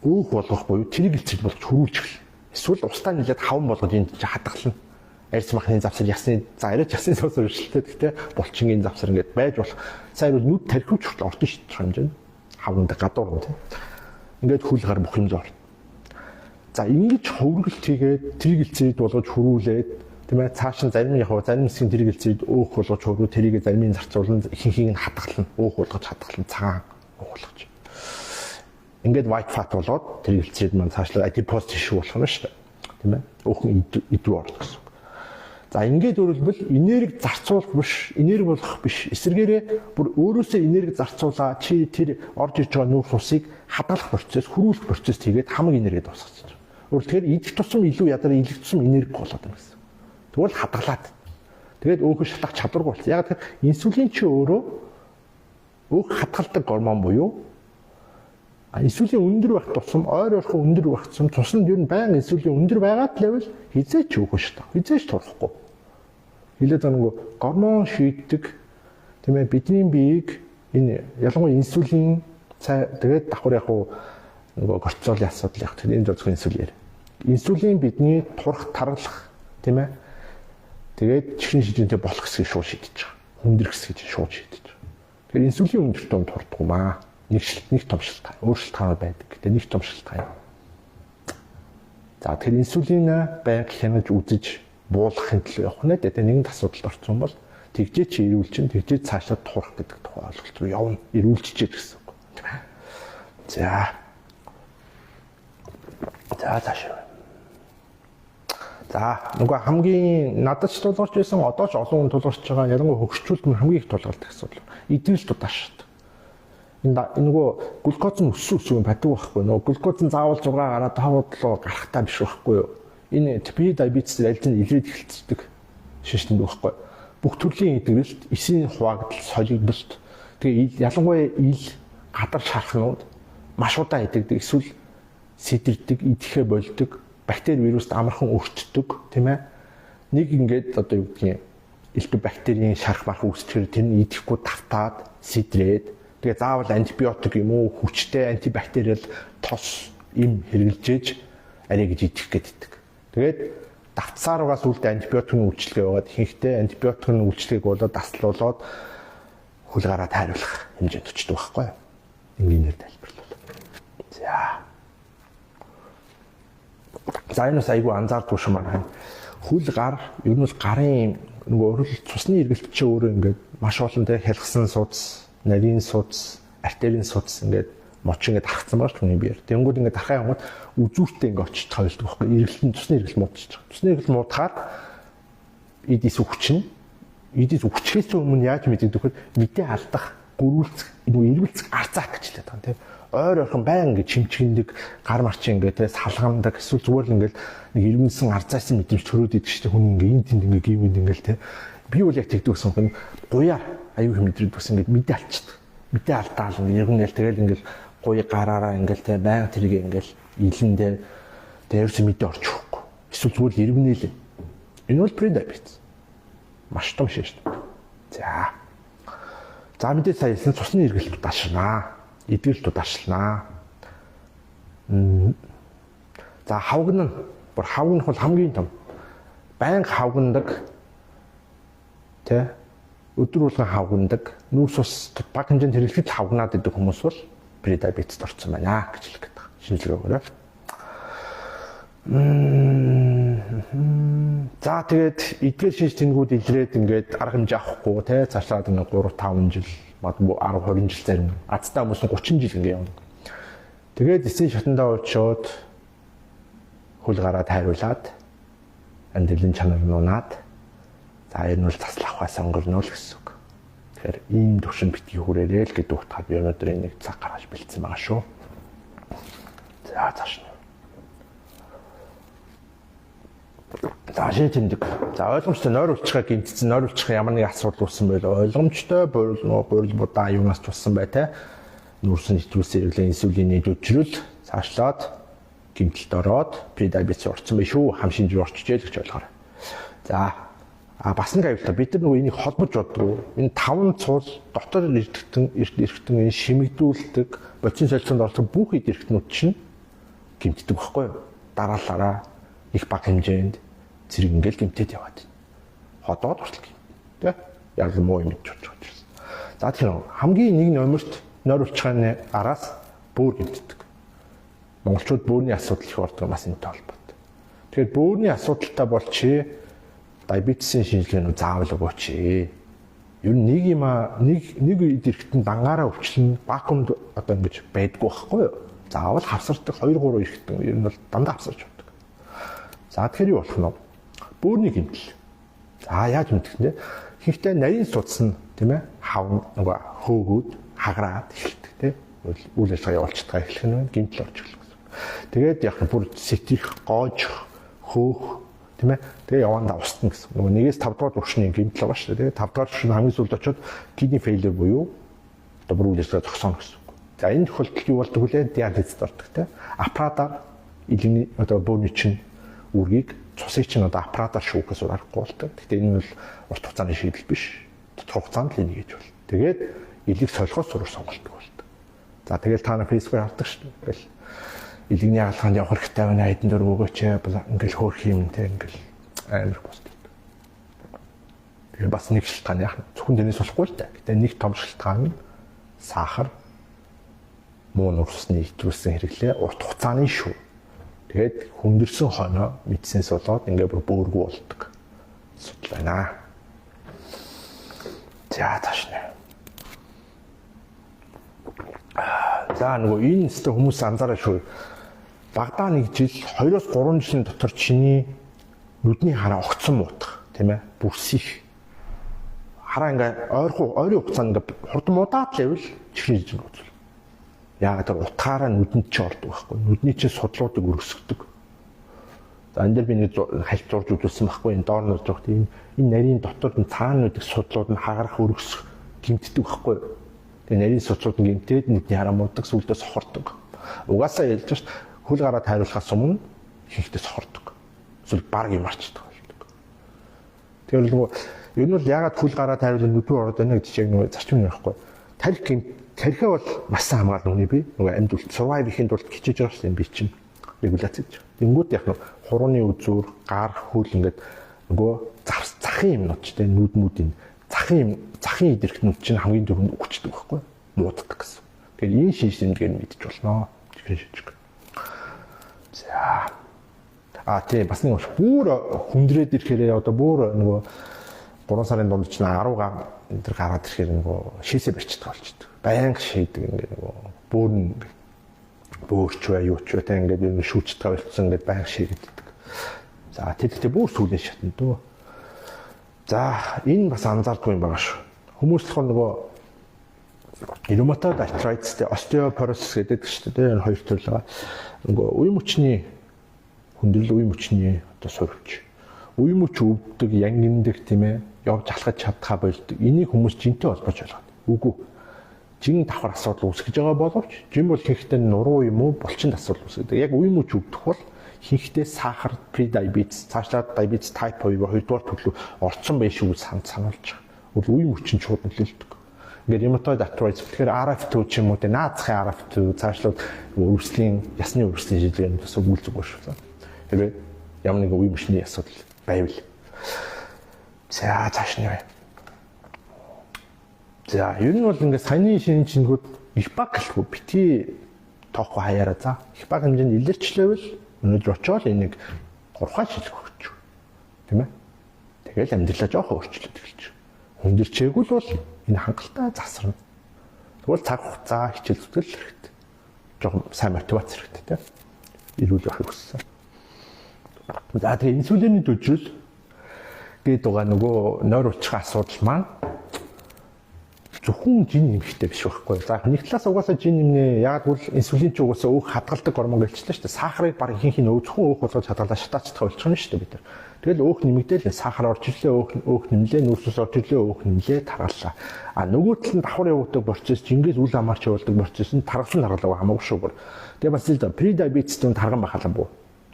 өөх болгох буюу тэрийг илчил болгож хөрүүлж эхэл. Эсвэл устаа нэлээд хаван болгож энд чинь хадгална. Арьс махны завсар ясны за арайч ясны завсар өршөлтэй гэхдээ булчингийн завсар ингээд байж болох. Сайн бол нүд тархивч хүртэл орж шийдэх хэмжээнд хавнад гадуур юм тийм. Ингээд хөл гар бүх юм зор. За ингэж хөврөлт хийгээд тэрийг илчээд болгож хөрүүлээд тийм ээ цааш нь зарим яг зарим хэсгийн тэрийг илчээд өөх болгож хөрвөө тэрийг заримын зарцуулан ихэнхийг нь хадгална. Өөх болгож хадгална цагаан болгож. Ингээд white fat болоод тэр илчээд маань цаашлаа adipose tissue болох нь шүү дээ. Тийм ээ. Өөхөн идэв орлоо гэсэн. За ингээд өөрөлдвөл энерги зарцуулах биш, энерги болгох биш. Эсвэргээрээ бүр өөрөөсөө энерги зарцуулаа чи тэр орж иж байгаа нүүрс усыг хадгалах процесс, хөрвүүлэх процесс хийгээд хамаг энергид босгож байгаа. Өөрөлд тэгэхээр идэх тусам илүү ядар илэх тусам энерги болоод байна гэсэн. Тэгвэл хадгалаад. Тэгээд өөхөөр шатах чадваргүй болсон. Яг тэр инсулин чи өөрөө өөх хадгалдаг гормон буюу инсулин өндөр байх тусам ойр ойрхон өндөр байх тусам цуснд ер нь байнга инсулин өндөр байгаад л байвал хизээч өөхөж шатах. Хизээч турахгүй. Хэлээд байгаа нэг гормон шийддэг тийм ээ бидний биеийг энэ ялангуяа инсулин тэгээд давхар яг нөгөө кортизолын асуудал яг тэр энэ зөвхөн инсулин. Инсулин бидний турах таргалах тийм ээ тэгээд чихрийн шижинтэй болох хэсгийг шууд шийдэж байгаа. Хүндрэх хэсгийг шууд шийдэж байгаа. Тэгэхээр инсулин өндөртөө турдаг юм аа. Нэг том шалтгаан, өөр шалтгаанууд байдаг. Гэтэ нэг том шалтгаан. За тэгэхээр инсулин байнга хянаж үзэж буулгахын төлөө явах нэ. Тэгээ нэгэн асуудалд орсон бол тэгжээ чи ирүүл чинь тэгжээ цаашаа турах гэдэг тухай ойлголт руу явна. Ирүүлчихээ гэсэн үг. За. Цаашаа. За нөгөө хамгийн надад ч тулгарч байсан одоо ч олон хүн тулгарч байгаа ялангуяа хөгшчүүлд нь хамгийн их тулгардаг асуудал. Идэвхтэй удааштай. Энэ нөгөө глюкоз нь өссөн байдаг байхгүй нөгөө глюкоз нь заавал 6 гараад 5-7 гарахтаа биш байхгүй юу? Энэ pre-diabetes аль нь илрээд эхэлцдэг шинжтэнд байхгүй. Бүх төрлийн эдгэрэлт, эсийн хуваагдал, солигдолт тэгээ ялангуяа ил гадар шархнууд маш удаан идэгдэг, эсвэл сэтэрдэг, идэхэ болдог, бактери вируст амархан өртдөг, тийм ээ. Нэг ингээд одоо юу гэдгийг элдв бактерийн шарх марх үүсчихээр тэр нь идэхгүй давтаад, сэтрээд тэгээ заавал антибиотик юм уу, хүчтэй антибактериал тос им хэрэгжилж арай гэж идэх гэдэг. Тэгээд давтсааруугаас үлдээ антибиотикийн үйлчлэгээ яваад ихэнхдээ антибиотикийн үйлчлэгийг болоод таслуулаад хөл гараа тайруулах хэмжээнд очдог байхгүй юу? Энгийнээр тайлбарлал. За энэ айгүй анзаардгүй юм байна. Хөл гар ер нь бол гарын нөгөө өрөл цусны эргэлт чи өөрөө ингээд маш олон тэ хялгсан судас, нарийн судас, артерийн судас ингээд моч ингээд харцсан байгаа шүү дээ биеэр. Тэнгүүд ингээд дарахаа яваад үзүүртээ ингээд очиж тойлдог байхгүй. Эргэлтэн цусны эргэлт муудчих. Цусны эргэлт муудахаар эдис үхчин. Эдис үхчихээс өмнө яаж мэддэг вэ? Мэдээ алдах, гөрүүлцэх, нөгөө эргэлцэх арцаа гэжлээ таа тийм. Ойр ойрхон байн ингээд чимчгэндэг, гар марчин ингээд тэ салгандаг, эсвэл зүгээр л ингээд нэг ирмэлсэн арцаасан мэдрэмж төрөөд идэг шүү дээ. Хүн ингээд энд тэнд ингээд гівэнд ингээд тэ. Би бол яг тэгдэг гэсэн юм. Гуяар аюу хэм мэдрээд бас ингээд мэдээ алчдаг. Мэдээ алдаал ингээд иргэнгээл тэгэл ингээд гуй гараараа ингээд тэ байн тэрийг ингээд илэндээ дээрс мэдээ орж өгөхгүй. Эсвэл зүгээр иргэнэл. Энэ бол pre-diabetes. Маш том шээ шүү дээ. За мэдээ сая хэлсэн цусны эргэлт дашнаа. Эдгэлт ударшлаа. За хавган нь бүр хавган бол хамгийн том. Байнга хавгандаг тэ өдөр болгон хавгандаг нүүрс ус баг хэмжээнд хэрэглэхэд хавгнаад идэх хүмүүс бол pre-diabetes орсон байна гэж хэлэх гэдэг. Шинжилгээгээрээ. За тэгээд эдгээр шинж тэмдгүүд илрээд ингээд арга хэмжээ авахгүй тэ цаашлаад нэг 3-5 жил магадгүй 10-20 жил зарим азтай хүмүүс нь 30 жил ингэ явна. Тэгээд эцсийн шатандаа уучаад хөл гараа тайруулаад амьдралын чанар нь унаад за энэ бол таслах хаас өнгөрнө л гэсэн үг. Тэгэхээр ийм төвшин битгий хүрээрээ л гэдэг утгаар би өнөөдөр нэг цаг гаргаж бэлдсэн байгаа шүү. За цааш нь. За шинж тэмдэг. За ойлгомжтой нойр улчгаа гинтсэн нойр улчгаа ямар нэг асуудал үүссэн байл ойлгомжтой гурил будаа юунаас туссан бай те. Нүүрсэн нэвтрүүлсэн хэрэглээ инсулины дэвжрэл цаашлаад гимтэлд ороод pre-diabetes орсон байх шүү. Хам шинжээр орчижээ л гэж ойлгоорой. За бас нэг аюултай бид нар нөгөө энийг холбож боддог. Энэ 5 цул дотор эргэтэн энэ шимэгдүүлдэг бодис солилцоонд ордог бүх хэд эргэтнүүд чинь гимтдэг байхгүй юу? Дараалалаараа их баг хэмжээнд зэрэг ингээл гимтээд яваад байна. Ходоод хүртэл тий. Яг л муу юм гэж бодож байна. За тэгэхээр хамгийн нэг номерт нойр улчгааны араас бөөр гимтдэг. Монголчууд бөөрийн асуудал их ордог бас энэтэй холбоотой. Тэгэхээр бөөрийн асуудалтай бол чи диабетесийн шинжилгээнүү заавал өгөөч. Ер нь нэг юм нэг үед эргэтэн дангаараа өвчлөн вакуумд одоо ингэж байдгүй байхгүй юу? Заавал хавсардаг 2-3 эргэтэн ер нь бол дандаа хавсарч байдаг. За тэгэхээр юу болох нь вэ? Бөөрийн гэмтэл. За яаж мэдэх вэ? Ихэнхдээ нарийн судас нь тийм ээ хав нөгөө хөөгүүд хагараад эхэлдэг тийм үйл ажиллагаа явуулчихдаг эхлэх нь гэмтэл орж эхлэх гэсэн. Тэгээд яг бүр сэтрих, гоож, хөөх тийм ээ тэгээ явандаа устна гэсэн. Нөгөө 1-5 дугаар түвшний гэмтэл байгаа шүү дээ. 5 дугаар түвшин хамгийн сүүлд очиод kidney failure буюу одоо бүр үйл ажиллагаа зогсооно гэсэн. За энэ тохиолдолд юу болдог вэ? Диализд ордог тийм. Аппаратаар илний одоо бөөрийн чинь үргийг цусыг чинь одоо аппаратаар шүүхээс аргагүй болдог. Гэхдээ энэ бол урт хугацааны шийдэл биш. Тодорхой хугацаанд л энийг хийж болно. Тэгээд илийг солихоос зур сонголтог болдог. За тэгээд та нар фейсбүүк хардаг шүү дээ. Ингээл илэгний хаалганд явах хэрэгтэй байна. Хайдан дөрөв өгөөч ингээл хөөх юм те ингээл амар постдог. Тэгээд бас нэг шалтгаан яах вэ? Зөвхөн тэрнээс болохгүй л дээ. Гэтэ нэг том шалтгаан нь сахар муу нурсны идэвхжүүлсэн хэрэглээ урт хугацааны шүү. Тэгээд хүндэрсэн хоноо мэдсэнс болоод ингээ бүр бөөргөө болдог. Асуудал байна. За тааш нэ. За нөгөө энэ өстө хүмүүс анзаараа шүү. Багадаа нэг жил 2-3 жилийн дотор чиний нүдний хараа огцон муудах, тийм ээ? Бүрсих хараа ингээ ойрын хугацаанд ингээ хурдан удаад л байвал чихрийн жижиг үзүүл. Яагаад тэр утгаараа нүдэнд чи ордог байхгүй. Нүдний чинь судлуудыг өргөсгдөг. За энэ дээр би нэг хальт зурж үзүүлсэн байхгүй. Энэ доор нэрж байгаа тийм энэ нарийн дотор нь цаануудыг судлууд нь хагарах өргөсөх гимтдэг байхгүй. Тэгээ нарийн судлууд нь гимтээд нүдний хараа муудаг сүлдээ сохордог. Угаасаа ялж шít хөл гараад хайруулахаас өмнө ихэнхдээ сохордог. Эсвэл баг юм арчдаг болдог. Тэгэхээр нөгөө ер нь бол ягаад хөл гараад хайруулах нүдүү ороод байна гэдэг чинь нөгөө зарчим юм байхгүй. Тархиа бол маш сайн хамгаална үний би. Нөгөө амьд үлд survive ихэнд бол хичээж байгаа юм би чинь. Регуляц хийж. Тэнгүүд яг нөгөө хурууны үзүүр, гар, хөл ингээд нөгөө захын юмнууд ч тийм нүдмүүдийн захын идэрхтнүүд чинь хамгийн дөрөнд өгчдөг байхгүй. Мууддаг гэсэн. Тэгэхээр энэ шинж тэмдгээр мэдчих болно. Чихрийн шижиг. За. Тийм бас нэг бүр хүндрээд ирэхээр одоо бүр нөгөө 3 сарын дунд ч 10 га энэ төр гараад ирэхээр нөгөө шийсээ барьчихдаг болчихдог. Баянг шийдэг ингээд нөгөө бөөрч бай юу ч бай та ингээд юу шүүчдэг болчихсон ингээд баянг шийддэг. За тэгтээ бүр сүүлийн шатна дөө. За энэ бас анзаардгүй юм байгаа шүү. Хүмүүс л нөгөө rheumatoid arthritis, osteoporosis гэдэг шүү дээ. Энэ хоёр төрөл байгаа. Нөгөө үе мөчний хүндрэл үе мөчний одоо сурвч. Үе мөч өвддөг, янгиндаг тийм ээ. Явж алхаж чадхаа болдог. Энийг хүмүүс жинтэй холбож ойлгоод. Үгүй. Жин давхар асуудал үүсгэж байгаа боловч жин бол ихэнхдээ нуруу юм уу булчин асуудал үүсгэдэг. Яг үе мөч өвдөх бол ихэнхдээ сахар, pre-diabetes, цаашлаад diabetes type 2 2-р төрлөө орцсон байх шүү сануулж байгаа. Үгүй үе мөч нь шууд нөлөөлдөг. Ингээд rheumatoid arthritis тэгэхээр RF2 ч юм уу тэ наацхан RF2 цаашлаад өрөвслийн ясны өрөвслийн шилжээнд бас үйлцэг ба шүү. Тэгэхээр ямар нэг үе мөчний асуудал байвал за цааш нь. За ер нь бол ингээд саяны шинж тэмдгүүд их баг гэлгүй бити тоохгүй хаяараа за их баг хэмжээнд илэрчлээвэл өнөөдөр очоод энийг 3 шилжих өгч. Тийм ээ. Тэгэл амьдралаа жоох өөрчлөлт эхэлж. Хүндэрчээгүй л бол энэ хангалттай засарна. Тэгвэл цаг хугацаа хичээл зүтгэл хэрэгтэй. Жохон сайн мотивац хэрэгтэй тийм. Ирүүл явахыг хүссэн. За тэгээ инсулиний төжрөл гээд байгаа нөгөө нойр уучрах асуудал маань зөвхөн жин нэмэхтэй биш байхгүй. За нэг талаас угаасаа жин нэмнэ. Яг бол инсулин ч угаасаа өөх хадгалдаг гормон гэлчлээ шүү дээ. Сахарыг баг ихэнх нь зөвхөн өөх болгож хадгалаад шатаацдаг болчихно шүү дээ бид нар. Тэгэл өөх нэмэгдээл сахар орж ирлээ, өөх нэмлээ, нүүрсээс орж ирлээ, өөх нэмлээ, таргаллаа. А нөгөө тал нь давхар явуулдаг процесс, жингээс үл хамаарч явуулдаг процесс нь таргалсан хамаагүй шүүгээр. Тэгээ бас л pre-diabetes дүн тарган бахалаа буу.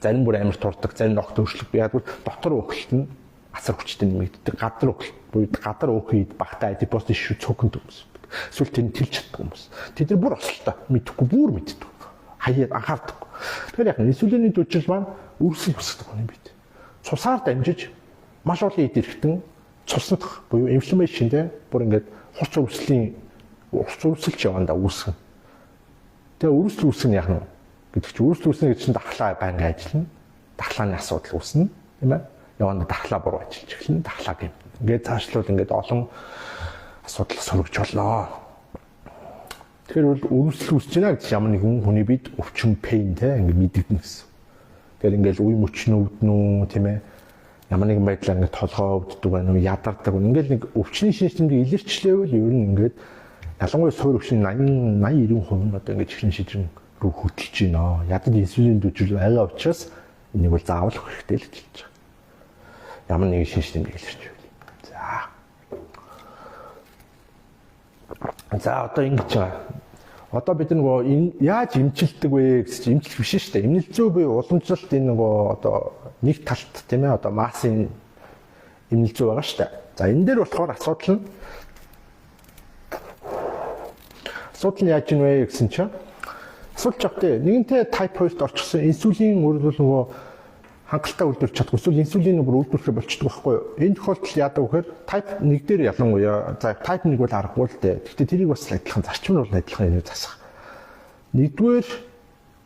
Зарим бүр амар турдаг, зарим огт өөрчлөлт. Яг бол дотор өөхөлт нь асар хүчтэй нэмэгддэг. Гадар өөхөлт буюу гадар өөхөйд багтаа адипоз тишүү цөөхөнд өмсдөг. Эсвэл тэр нь тэлж чаддаг хүмүүс. Тэд нар бүр ослоо. Мэдхгүй бүр мэддэг. Хаяад анхаардаг. Тэгэхээр яг инсулиний төжил маань үрсэл өсгдөг юм бид. Цусаар дамжиж маш олон идэрхтэн цуснах буюу инфламашн дээр бүр ингээд хурц үрсэлж явандаа үүсгэн. Тэгээ үрсэл үүсгэн яг нь гэдэг чинь үрсэл үүснэ гэдэг чинь дахлаа байнга ажиллана. Дахлааны асуудал үүснэ, тийм ээ. Явандаа дахлаа буруу ажиллаж эхэлнэ, дахлаа гэм. Ингээд цаашлуул ингээд олон асуудал сургаж болноо. Тэгэхээр бол үрсэл үүсэж байна гэж ямар нэгэн хүний бид өвчин пейн те ингээд мэдэгдэнэ гэсэн. Тэгэхээр ингээд үе мөчнө өвднө тийм ээ. Ямар нэгэн байдлаар ингээд толгоо өвддөг байна уу, ядардаг. Ингээд нэг өвчний шинж тэмдэг илэрчлээвэл ер нь ингээд ялангуяа суур өвчин 80-90% нь одоо ингээд чихрийн шижин рүү хөтлөж байна. Ядаж инсулин төжил байгаа учраас энийг бол заавал өгөх хэрэгтэй л гэж хэлж байгаа. Ямар нэгэн шинж тэмдэг илэрчвэл. За одоо ингэж байгаа. Одоо бид нөгөө яаж эмчилдэг вэ гэсэн чинь эмчилж биш шүү дээ. Эмнэлзүү буюу уламжлалт энэ нөгөө одоо нэг талт тийм ээ одоо массын эмнэлзүү байгаа шүү дээ. За энэ дээр болохоор асуудал нь яаж юм вэ гэсэн чинь асуулт жагтай. Нэгэнтээ type 2-т орчихсон инсулин өөрөлдөл нөгөө хангалттай үйлдвэрлэж чадахгүй эсвэл инсулин бүр үйлдвэрлэх болчихдог байхгүй юу? Энэ тохиолдолд яадаг вэхээр type 1 дээр ялангуяа за type 1 бол аргагүй л дээ. Гэхдээ тэрийг бас адилхан зарчим нь бол адилхан энийг засах. Нэгдүгээр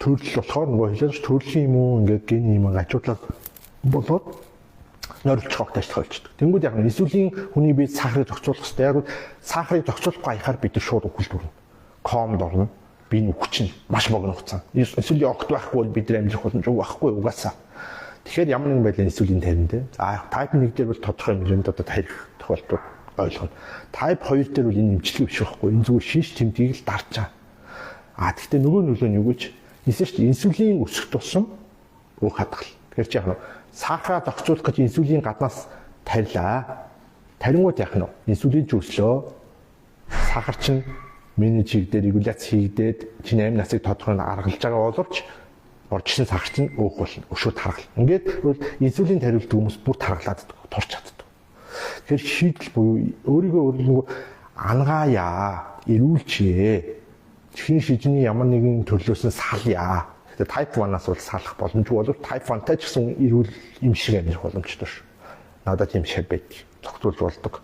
төрөл болохоор нөгөө хэлж төрлийн юм уу ингээд гений юм ачуудлаад болоод нойрлж хогт ажиллах болчихдог. Тэнгүүд яг инсулин хүний биед сахарыг зохицуулах хэрэгтэй. Яг сахарыг зохицуулахгүй хаяхаар бид шууд өвөлдөрнө. Комд орно. Биений хүч нь маш богино хугацаанд. Инсулин огт байхгүй бол бид нар амьдрах боломжгүй байхгүй угаасаа. Тэгэхээр ямар нэгэн байдлаар инсулин тарина те. За type 1 дээр бол тодорхой хэмжээнд одоо тарих тохиолдол ойлгоно. Type 2 дээр бол энэ эмчилгээ биш байхгүй. Энэ зүгээр шинж тэмдгийг л дарж байгаа. Тэгэхдээ нөгөө нөлөө нь юу гэж хэлсэн шүү дээ. Инсулин өсөх тусам өөх хадгал. Тэгэхээр чи яах нь сахараа зохицуулах гэж инсулин гаднаас тарилаа. Тарингууд яах нь инсулин ч өслөө. Сахар чинь менеж хийгдээд регуляц хийгдээд чиний амь насыг тодорхой аргалж байгаа боловч орчсон сахар чинь өөх болно. Өшөөд таргал. Ингээд инсулин тариулдаг хүмүүс бүр таргалаад торч чаддаг. Тэгэхээр шийдэл буюу өөрийгөө ангааяа, эрүүлчээ. Чихний шижний ямар нэгэн төрлөөс нь салъя. Тэгэхээр type 1-аас бол салах боломжгүй боловч type 1-тай ч гэсэн эрүүл юм шиг амьдрах боломжтой шүү. Надад тийм шиг байдаг. Тогтволж болдог.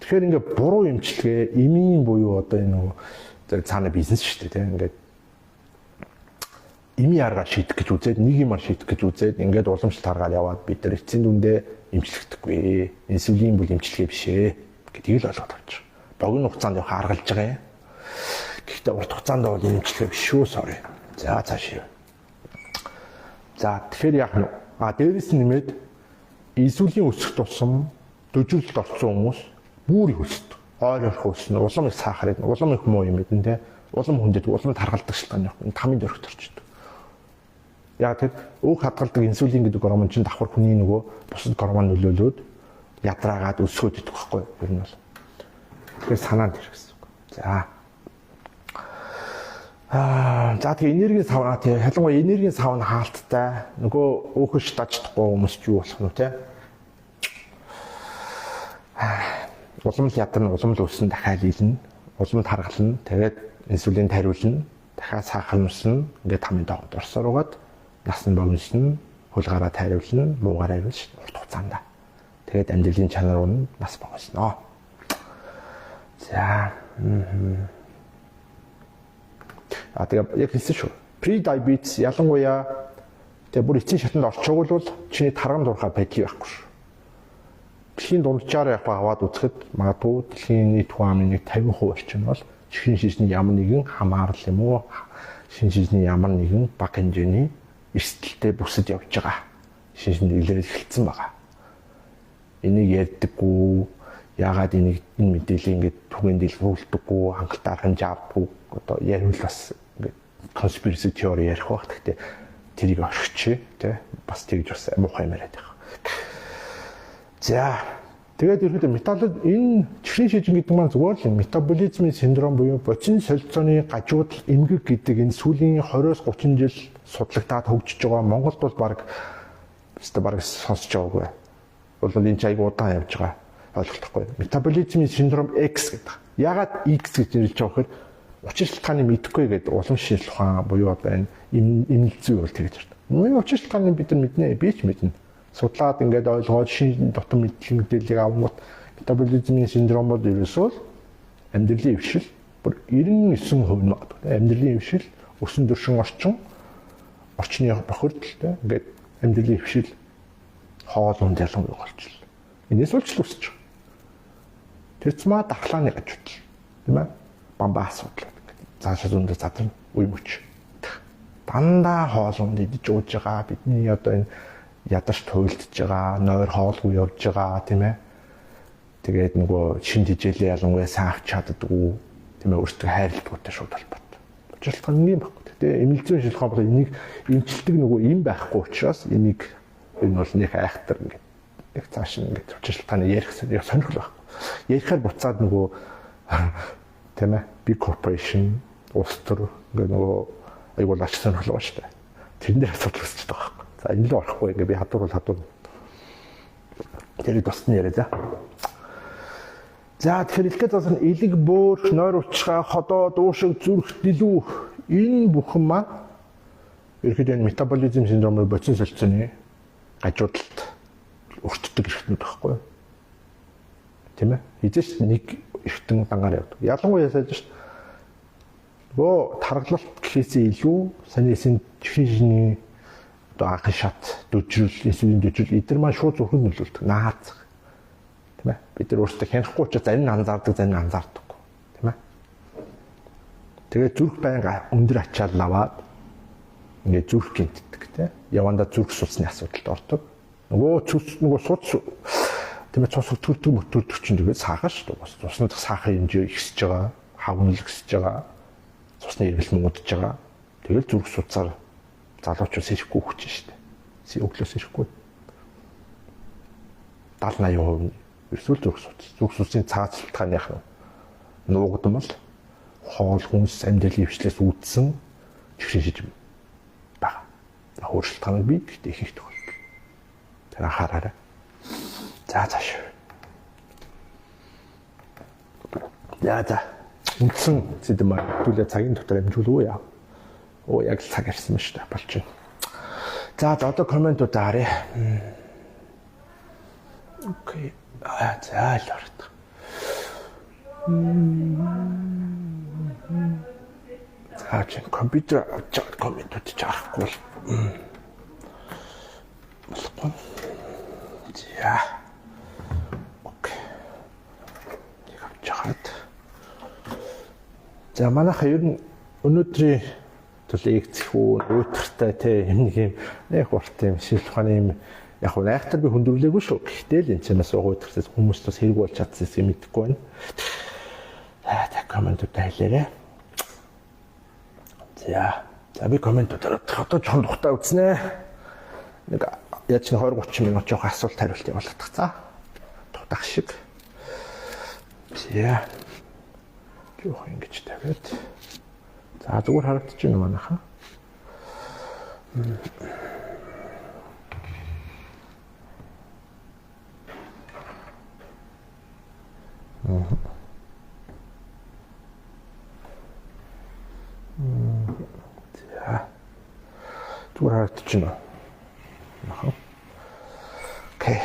Тэгэхээр ингээд буруу эмчилгээ, эмийн буюу одоо энэ нөгөө цаана бизнес шүү дээ, тийм ингээд эмийн аргаар шийдэх гэж үзээд, нэг юмар шийдэх гэж үзээд ингээд уламжлалт аргаар яваад бид нар эцсийн дүндээ эмчлэгдэхгүй. Инсулин бол эмчилгээ биш ээ гэдгийг л ойлгоод авчих. Богино хугацаанд явах аргалж байгаа юм. Гэхдээ урт хугацаанд бол эмчилгээ биш шүү, sorry. За цаашаа. За тэгэхээр яах нь? Дээрээс нь нэмээд инсулин өсөх тусам дөжүүлэлт орсон хүмүүс бүр их өсдөг. Ойр орох өснө, улам их сахар идэх, улам их муу юм идэх, тэ. Улам хүндэт, улам таргалдаг шалтгаан явах. Энэ тамийн дөрөгт орчдөг. Яг тэр өөх хадгалдаг инсулин гэдэг гормон чинь давхар хүний нөгөө бусад гормон нөлөөлөөд ядраагаад өсгөөд идэх байхгүй юу? Ер нь бол. Тэгэхээр санаанд ирэх гэсэн үг. За тэгээ энергийн сав тий халангуй энергийн сав нь хаалттай нөгөө өөхөж даждахгүй хүмүүс ч юу болох нь тий. Улам л ядарна, улам л өснө, дахиад илнэ, улам таргална, тэгээд инсулин тариулна, дахиад сахар нүснэ, ингээд тамийн доогод орсороод нас нь богиносно, хулгаараа тариулна, муугаараа хариулна шүү дээ урт хугацаанд. Тэгээд амьдралын чанар нь нас богиносно. За. Тэгээ яг хэлсэн шүү. Pre-diabetes ялангуяа тэгээ бүр эцсийн шатанд орчихвол бол чиний таргам дурхай байдал байхгүй шүү. Дэлхийн дунджаар яг аваад үзэхэд магадгүй дэлхийн нийт хүн амын нэг 50% орчим бол чихний шижний ямар нэгэн хамаарал юм уу шинэ шижний ямар нэгэн бага хэмжээний эрсдэлтэй бүсэд явж байгаа. Шинэ шижний илэрэл эхэлсэн байгаа. Энийг ярьдаггүй яагаад энэ мэдээлэл ингээд түгээн дэлгүүлдэггүй хангалттай хэмжээгүй одоо ярил бас ингээд conspiracy theory ярих байх. Гэхдээ тэрийг орхичих тий бас тэгж бас муухай юм яриад байгаа. За тэгээд ерөөдөө энэ чихрийн шижин гэдэг маань зүгээр л метаболизмын синдром буюу бочин солилцооны гажуудал эмгэг гэдэг энэ сүүлийн 20-30 жил судлагдаад хөгжиж байгаа. Монголд бол баг сонсож байгаагүй. Бол энэ чайг удаан явж байгаа ойлголтохгүй. Метаболизмын синдром X гэдэг. Ягаад X гэж нэрлэж байгаа гэхээр учир шалтгааны мэдэхгүй гэдэг уламжлал ухаан буюу одоо энэ эмнэлзүү бол тэгж байна. Учир шалтгааны бид нар мэднэ, би ч мэднэ. Судлаад ингээд ойлгоод шинэ дотор мэдээллийг авангууд метаболизмын синдром бол ерөөсөө амьдралын өвшил бүр 99% нь амьдралын өвшил, өсөн дөршин орчны бохирдол ингээд амьдралын өвшил хоол унд ялангуяа голчлол. Энэс бол ч үүсэж байгаа. Тэр цмаа дархлааны гажуудал тийм ээ бамбаа асуудал цаашаа зөндөө задарна үе мөч дандаа хоол унд идэж ууж байгаа бидний одоо энэ ядарч туйлдж байгаа нойр хоолгүй явж байгаа тийм ээ тэгээд нөгөө шин тижээлээ ялангуяа сайн авч чаддаггүй тийм ээ өөртөө хайрладагтай шууд холбоотой учирлах нь юм баггүй тийм эмнэлзэн шилхэн бол энийг эмчилдэг нөгөө юм байхгүй учраас энийг энэ бол нэг айхтар ингээд яг цааш ингээд учирлахтаа ярих сонирхол байхгүй ярихаар буцаад нөгөө тийм ээ big corporation улс төр ингээд нөгөө айгуул ач сонирхол байгаа шүү дээ тэрэн дээр асуудал үүсэж байгаа. За энэ л орохгүй ингээ би хадвар. Тэр тусны яриа за. За тэгэхээр илгээ засан элэг бөөр, нойр учраа, ходоо, дуушиг, зүрх, дэлүү энэ бүхэн маань ерөөдөө метаболизм синдромын боцин солилцооны гажуудалд өртдөг эрхтнүүд байхгүй юу? Тийм ээ. Эзэж нэг эрхтэн дангаар явдаг. Ялангуяа яаж нөгөө таргалалт гэхээсээ илүү санийсэн чихний одоо анхны шат дөжрөл инсулин дөжрөл эдгээр маань шууд зөвхөн нөлөөлдөг наацах тийм ээ бид нар өөрсдөө хянахгүй ч зарим нь анзаардаг зарим нь анзаардаггүй тийм ээ тэгээд зүрх байнга өндөр ачаал аваад ингээд зүрх гинтдэг тийм яванда зүрх судасны асуудалд ордог нөгөө судас тийм ээ цус өтгөрдөг чинь тэгээд сахар шүү дээ. Бас цусны сахарын хэмжээ ихсэж байгаа, хавнал ихсэж байгаа, цусны эргэлт муудаж байгаа. Тэгэл зүрх судсаар залуучууд сэрэхгүй хүч шүү дээ. Өглөөс сэрэхгүй. 70-80% эсвэл зүрх судсын цаацлалтгааных нуугдсан бол хоол хүнс амьдралын хвшлээс үүдсэн чихрийн шижим байна. Өөрчлөлт бий гэхдээ их тохиолдол. Тэр анхаараарай. За цааш. За. Үндсэн зэдэм төлөө цагийн дотор амжуулгүй яа. Яг л цаг ирсэн ба шүү дээ. Болчих. За одоо комментууд харъя. Окей. За л ордог. За чи компьютер комментууд чарахгүй бол. Болохгүй. За. Окей. Яагаад? За манайха ер нь өнөөдрийн лекцэх үү, өдөртэй те юм нэг урт юм шилжих ухааны юм яг нь айхтар би хүндрүүлээгүй шүү. Гэхдээ л энэ ч бас угуудахсаас хүмүүс бас хэрэг болж чадсан юм мэдэхгүй байна. За комментууд хэлээрэй. За би комментуудаар одоо жоохон тухтай үзнэ. Нэг яаж нэг 20-30 минут жоох асуулт хариулт явуулах. За. Тухтах шиг. За. Жоох ингэж тавиад. За зүгээр харагдаж байна манайхаа. За. Зүгээр харагдаж байна. Окей.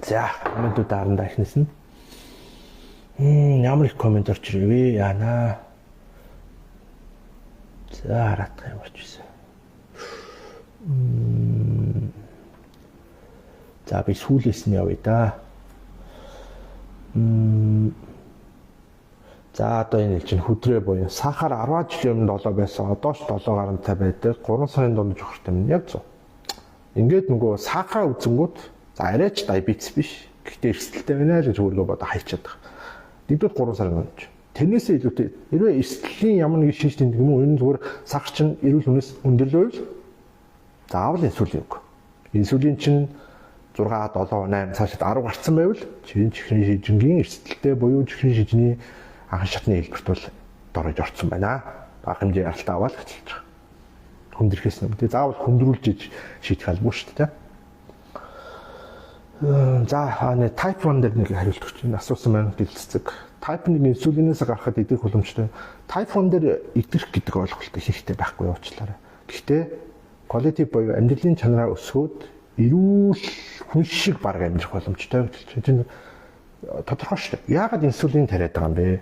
За, комментууд дарандаа ихнэсэн. Ямар их коммент орж ирвэ яана. За, хараадах юм болчихсон. За, би сүүлээс нь явъя да. За, одоо энэ чинь хөдрөө буюу сахар 10 жилийн өмнө 7 байсан. Одоо ч 7 гарантай байдаг. 3 сарын дунд жохортой юм яг зөв. Ингээд нөгөө сахараа үзэнгүүт за арайч диабетес биш. Гэхдээ эрсдэлтэй байна л гэж өөрийгөө бодо хайчаад байгаа. Нэгдүгээр 3 сарын дунд. Тэрнээсээ илүүтэй хэрвээ эрсдлийн ямар нэг шинж тэмдэг юм уу энэ зүгээр сахар чинь эрүүл хүнээс өндөрлөөл заавал инсулин өг. Инсулин чинь 6, 7, 8 цаашид 10 гарцсан байвал чихрийн шижингийн эрсдэлтэй буюу чихрийн шижний анхан шатны хэлбэрт бол дорож орсон байна. Бага хэмжээ аралтай аваад хэвчилж байгаа. Хүндрэхээс юм. Тэгээ заавал хүндрүүлж шийдэх албагүй шүү дээ. За type 1 дээр нэг хариулт өгч энэ асуусан маань гэлцдэг. Type 1 инсулинээс гарахад идэх боломжтой. Type 1 дээр идэх гэдэг ойлголт ихтэй байхгүй уучлаарай. Гэхдээ quality буюу амьдралын чанараа өсгөөд эрүүл хүн шиг баг амьдрах боломжтой гэж чинь тодорхой шүү дээ. Яагаад инсулин тариад байгаа юм бэ?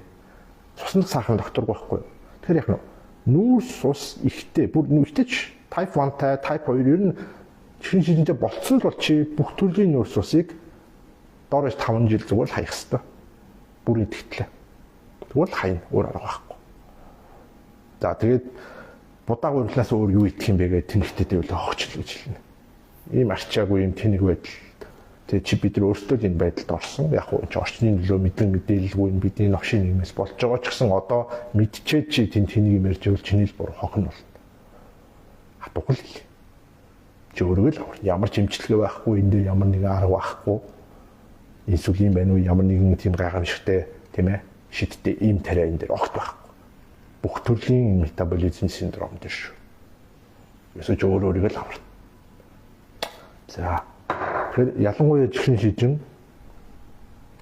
Цусны сахарын доктор байхгүй. Тэгэхээр яг нүүрс ус ихтэй бүр нүртэйч type 1 тай type 2 ер нь чихрийн шижинтэй болцсон л бол чи бүх төрлийн нүүрс усыг доорош 5 жил зүгээр л хаях хэрэгтэй. Бүрийн тэгтлээ. Тэгвэл хайна өөр арга байхгүй. За тэгээд будааг урьдлаас өөр юу идэх юм бэ гэдэг тэнхтэд байвал хогчлол гэж хэлнэ. Ийм арчаагүй юм тэнэг байдал. Тэгээ чи бид нар өөрсдөө энэ байдалд орсон. Яг нь ч орчны нөлөө мэдэн мэдээлэлгүй энэ бидний новшийн нийгмээс болж байгаа ч гэсэн одоо мэдчихэд чи тэнийг юм ярьж байвал чиний л буруу хохин болно. Хатуул хэл. Чи өөрөө л ямар ч эмчилгээ байхгүй энэ дээр ямар нэгэн арга байхгүй. Инсулин байна уу ямар нэгэн тийм гайхамшигтай тийм ээ шидтэй ийм тариа энэ дээр огт байхгүй. Бүх төрлийн метаболизм синдром дээр шүү. Эсвэл ч өөрийгөө л авах. За тэгэхээр ялангуяа чихрийн шижин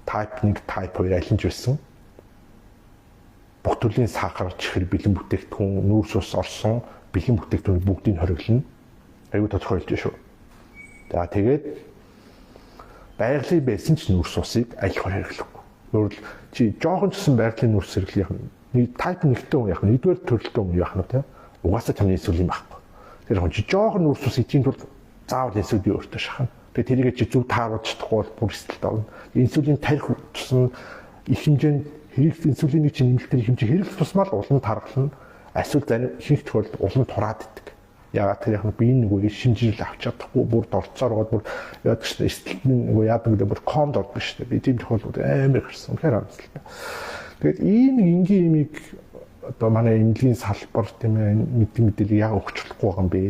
type 1 type 2 алинж байсан. Бүх төрлийн сахар чихэр бэлэн бүтээгдэхүүн нүүрс ус орсон бэлэн бүтээгдэхүүн бүгдийг хориглоно. Аюу тодорхойлж шүү. За тэгээд байгалийн байсан ч нүүрс усыг аль хориглохгүй. Өөрөлд чи жоохон ч гэсэн байгалийн нүүрс хэрэглэх нэг type 1-тэй хүн яг нэгдүгээр төрөлтэй хүн яах нь те угаасаа чамны инсулин байхгүй. Тэр хүн чи жоохон нүүрс ус идэхийн тулд заавал инсулин өөртөө шахна. Тэгээд тэрийг чи зөв тааруулж чадахгүй бол бүр эсэлт орно. Инсулин тарих тусам их хэмжээнд хэрэг инсулинийг чи нэмэлтээр хэмжээ хэрэг тусмаа л улам тархална. Эсвэл зарим ихэнх тохиолдолд улам тураад идэг. Ягаад тэр яг би энэ нөгөө шинжил авч чадахгүй бүр дорцоор гоод бүр яадаг шүү дээ. Эсэлт нөгөө яадаг гэдэг бүр комд ордог шүү дээ. Би тийм тохиолдолд амар гарсан. Тэгэхээр амжилттай. Тэгээд ийм энгийн имийг одоо манай эмнэлгийн салбар тийм ээ мэдээлэл яг өгч болохгүй байгаа юм бэ?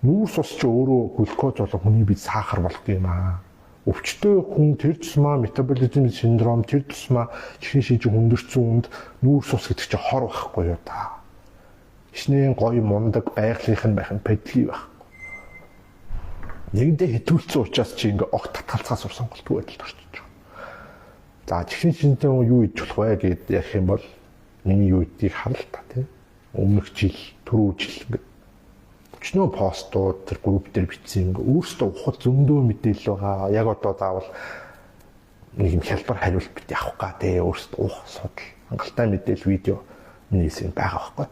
Нүүрс ус ч өөрөө глюкоз болон хүний бие сахар болох юм аа. Өвчтөе хүн тэр тусмаа метаболизм синдром тэр тусмаа чихний шижиг өндөрсөн үнд нүүрс ус гэдэг чинь хор байхгүй юу та. Ичнээн гоё мундаг байгалийнх нь байх нь педли байхгүй. Нэгэндээ хэтүүлсэн учраас чи ингээ огт татгалцаа сурсан голтгүй байдалд орчиж байгаа. За чихний шинжтэй юу хийж болох вэ гэд ярих юм бол миний юу гэдгийг харна л та тийм. Өмнөх жил түрүү жил ингээ өчнөө постууд тэр групп дээр бичсэн ингээ өөртөө ухал зөндөө мэдээлэл байгаа. Яг одоо заавал нэг юм хялбар хариулт бит явах га тий өөртөө уух судал хангалттай мэдээлэл видео нээсэн байгаа байхгүй.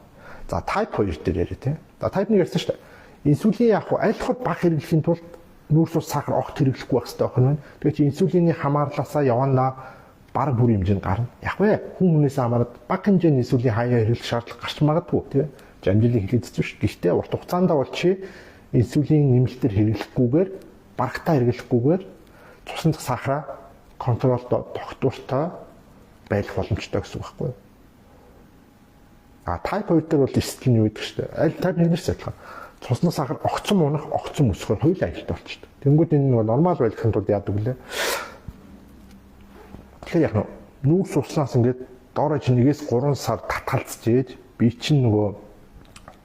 За type 2 дээр яриа тий. За type 1 ярьсан шүү дээ. Инсулин яг аль хот баг хэрэглэхийн тулд нүүрс ус сахар огт хэрэглэхгүй байх хэрэгтэй байна. Тэгээд чи инсулины хамаарласаа явна баг бүр хэмжээнд гарна. Яг вэ хүн хүнээс хамаарат баг хэмжээний инсулин хаяа хэрэглэх шаардлага гарч магадгүй тий. Амжилтыг хэлээдсэн шүү. Гэхдээ урт хугацаанд бол чи инсулин нэмэлтээр хэрэглэхгүйгээр барагтаа хэрэглэхгүйгээр цусны сахараа контролд тогтвортой байх боломжтой гэсэн үг байхгүй юу? Type 2 дээр бол эсэлт нь юу гэдэг шүү дээ. Аль type 1-ээс адилхан. Цусны сахар огцон унах, огцон өсгөх хоёулаа ажилттай болчихдог. Тэнгүүд энэ нөгөө нормал байхын тулд яадаг вүлээ. Тэгэхээр яг нүүрс уснаас ингээд доорож 1-ээс 3 сар татгалзж ээж би чинь нөгөө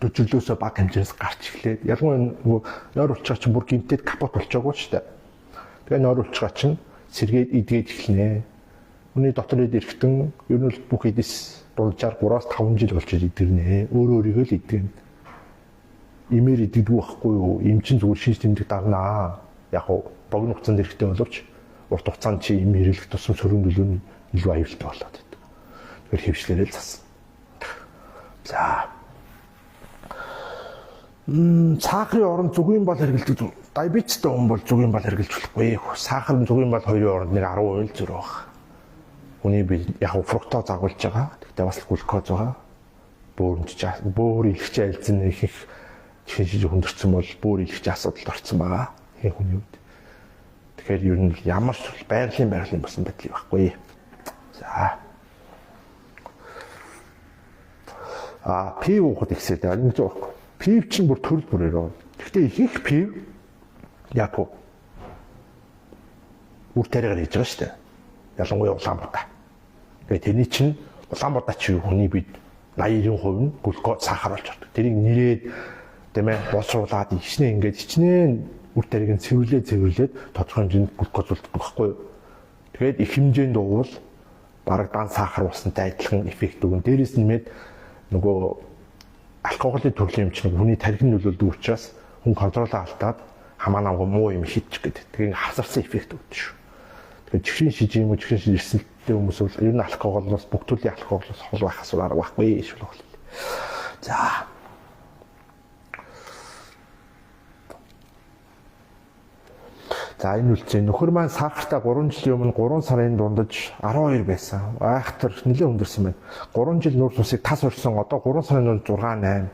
төжиглөөсөө баг хэмжээс гарч эхлээд ялангуяа нөгөө нойр улчгаа чинь бүр гинтэд капот болчихоогүй шүү дээ. Тэгээ нойр улчгаа чинь сэргээд идгээд эхэлнэ. Хүний дотор эд эргэтэн ер нь бүх эдэс дунджаар 3-5 жил болж идэгнэ. Өөрөө өөрийгөө л идэгнэ. Имээр идэгдүү байхгүй юу? Им чинь зүгээр шинж тэмдэг дарнаа. Яг уу богино хугацаанд эрэхтэй боловч урт хугацаанд чи им хэрэглэх тусам сөрөг нөлөө нь илүү аюултай болоод байдаг. Тэгэхээр хэвшлэрээ л засан. За сахарын оронд зүгийн бал хэрэглэдэг диабеттэй хүн бол зүгийн бал хэрэглэж болохгүй. Сахар нь зүгийн бал хоёрын оронд нэг 10% зөрөө баг. Хүний бие яг фруктоз агуулж байгаа. Тэгтээ бас глюкоз байгаа. Бөөр илгч айлцсан их чихэн шижиг хөндөрсөн бол бөөр илгч асуудалд орсон байгаа. Хин хүний үед. Тэгэхээр ер нь ямар ч байгалийн болсон байдал байхгүй. За. Пив уухад ихсээд байна. Нэг зөөх. Пив чинь бүр төрөл бүрээр. Гэхдээ их пив яг уу үр тариагаар хийж байгаа шүү дээ. Ялангуяа Улаанбаатар. Тэгээд тэрний чинь Улаанбаатар чи хүний бид 80-90% нь глюкоз сахар болж ордог. Тэрийг нэрээд тийм ээ боловсруулад хичнээн үр тариаг нь цэвэрлээд тодорхой хэмжээнд глюкозулдаг байхгүй юу. Тэгээд их хэмжээнд уувал бараг дан сахар усантай адилхан эффект өгөн. Дээрээс нэмээд нөгөө алкоголын төрлийн юм чинь хүний тархины нөлөөлдөг учраас хүн контролоо алдаад хамаа намгүй муу юм хийчих гэдэг. Тэгээд хасарсан эффект өгдөг шүү. Тэгээд чихрийн шижиг юм уу чихрийн шижиг эрсэлттэй хүмүүс бол ер нь алкоголоос бүх төрлийн алкоголоос хол байх асуудал арга байхгүй шүү л. За. За энэ үлцээ нөхөр маань сахартай 3 жилийн өмнө 3 сарын дундаж 12 байсан. Айхтар нэлээд өндөрсөн байна. 3 жил нүүрс усыг тас орсон. Одоо 3 сарын дунд 6 8.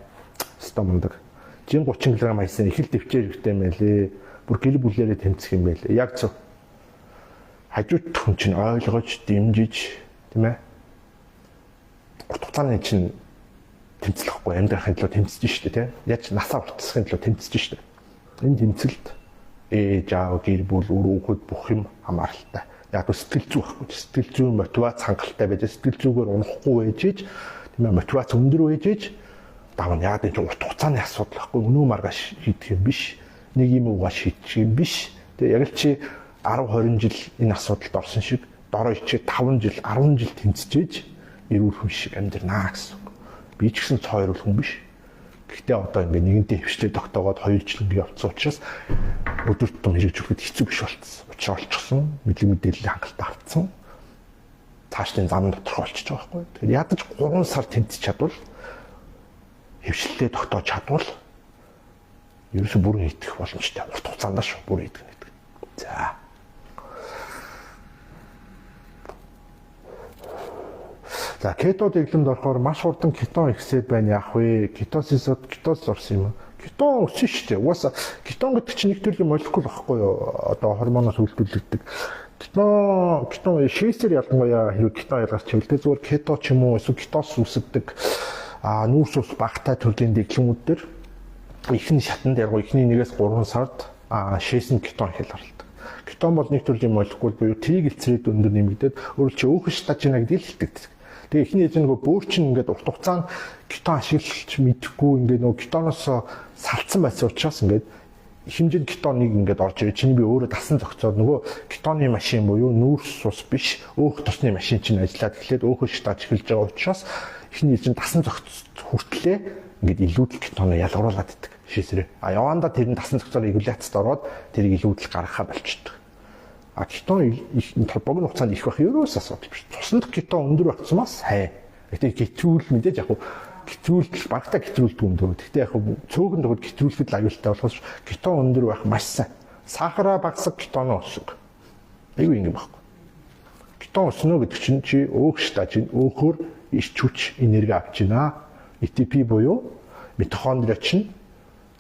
Өстой мундаг. Жин 30 кг айсан их л дэвчээр хэрэгтэй юм байлээ. Бүр гэр бүлээрээ тэмцэх юм байлээ. Яг зөв. Хажууд хүн чинь ойлгож, дэмжиж, тийм ээ. Урт хугацааны чинь тэмцлэхгүй амьдрахын төлөө тэмцэж штэ, тийм. Яаж насаа уртсахын төлөө тэмцэж штэ. Энэ тэмцэлд жаав гэр бүл өрөөхөд бүх юм хамааралтай. Яг сэтгэл зүй байхгүй. Сэтгэл зүй мотивац хангалттай байж сэтгэл зүгээр унахгүй байж тийм ээ мотивац өндөр байж давна яг энэ урт хугацааны асуудал байхгүй. Өнөө маргааш шийдэх юм биш. Нэг юм угаа шийдэх юм биш. Тэгээ яг л чи 10 20 жил энэ асуудалд орсон шиг дорой чи 5 жил 10 жил тэмцэж эрүүл хүн шиг амьдрнаа гэсэн. Би ч гэсэн цоо эрүүл хүн биш. Гэхдээ одоо ингээ нэгэнтээ хвшлээ тогтоогоод 2 жил ингээ явцсан учраас өдөр тутам хэрэгжүүлэхэд хэцүү биш болчихсон. Учир олчихсон, мэдлэг мэдээллийн хангалттай автсан. Цаашдын зам тодорхой болчихж байгаа байхгүй. Тэгэхээр ядаж 3 сар тэмцэж чадвал хвшлээ тогтоож чадвал ерөөсөө бүрэн идэх боломжтой. Урт хугацаанд шүү бүрэн идэх гэдэг. За. За кето дэглэмд орохоор маш хурдан кетон ихсээд байна яах вэ? Кетозис орсон юм. Кетон өссөн шүү дээ. Угаасаа кетон гэдэг чинь нэг төрлийн молекул багхгүй юу? Одоо гормоноос үйлдвэрлэгдэг. Кетон шээсээр ялангуяа хэрэг кетон ялгарч ивэл зүгээр кето ч юм уу эсвэл кетоос үүсгдэг нүүрс ус багтай төрлийн дэглэмүүд дээр ихний шатанд яруу ихний 1-3 сард шээсэн кетон хэлэрэлдэг. Кетон бол нэг төрлийн молекул буюу тригглицерид өндөр нэмэгдээд өөрөөр чи өөхөн стажина гэдэг хэлдэг. Тэгээ ихний эзэн нөгөө бөөр чинь ингээд урт хугацаанд кетон ашиглаж мэдхгүй ингээд нөгөө кетоноос салцсан байсан учраас ингээд хэмжээнд кетоныг ингээд орж ирээ. Чиний би өөрөө дасан зохицоод нөгөө кетоны машин буюу нүүрс ус биш өөх тосны машин чинь ажиллаад эхлээд өөхөн стаж эхэлж байгаа учраас ихний эзэн дасан зохицох хүртлээ ингээд илүүдэл кетоноо ялгаруулад иддэг шээсрээ. Яванда тэр нь дасан зохицоор регуляцид ороод тэрийг илүүдэл гаргахаа болчдөг. Кетон богино хугацаанд их байх ерөөс асуудал биш. Цуснд кетон өндөр багцмаас хай. Гэтэ гэтрүүл мэдээж яг гэтрүүлтэл багтаа гэтрүүлдэг юм дөө. Гэтэ яг цөөхөн төгөд гэтрүүлэхэд аюултай болохоос кетон өндөр байх маш сайн. Сахара багасаг кетоно өсөг. Айгүй ингэ байхгүй. Кетон өснө гэдэг чинь чи өөх стаж өөхөр иш хүч энерги авч байна. ATP буюу митохондри чинь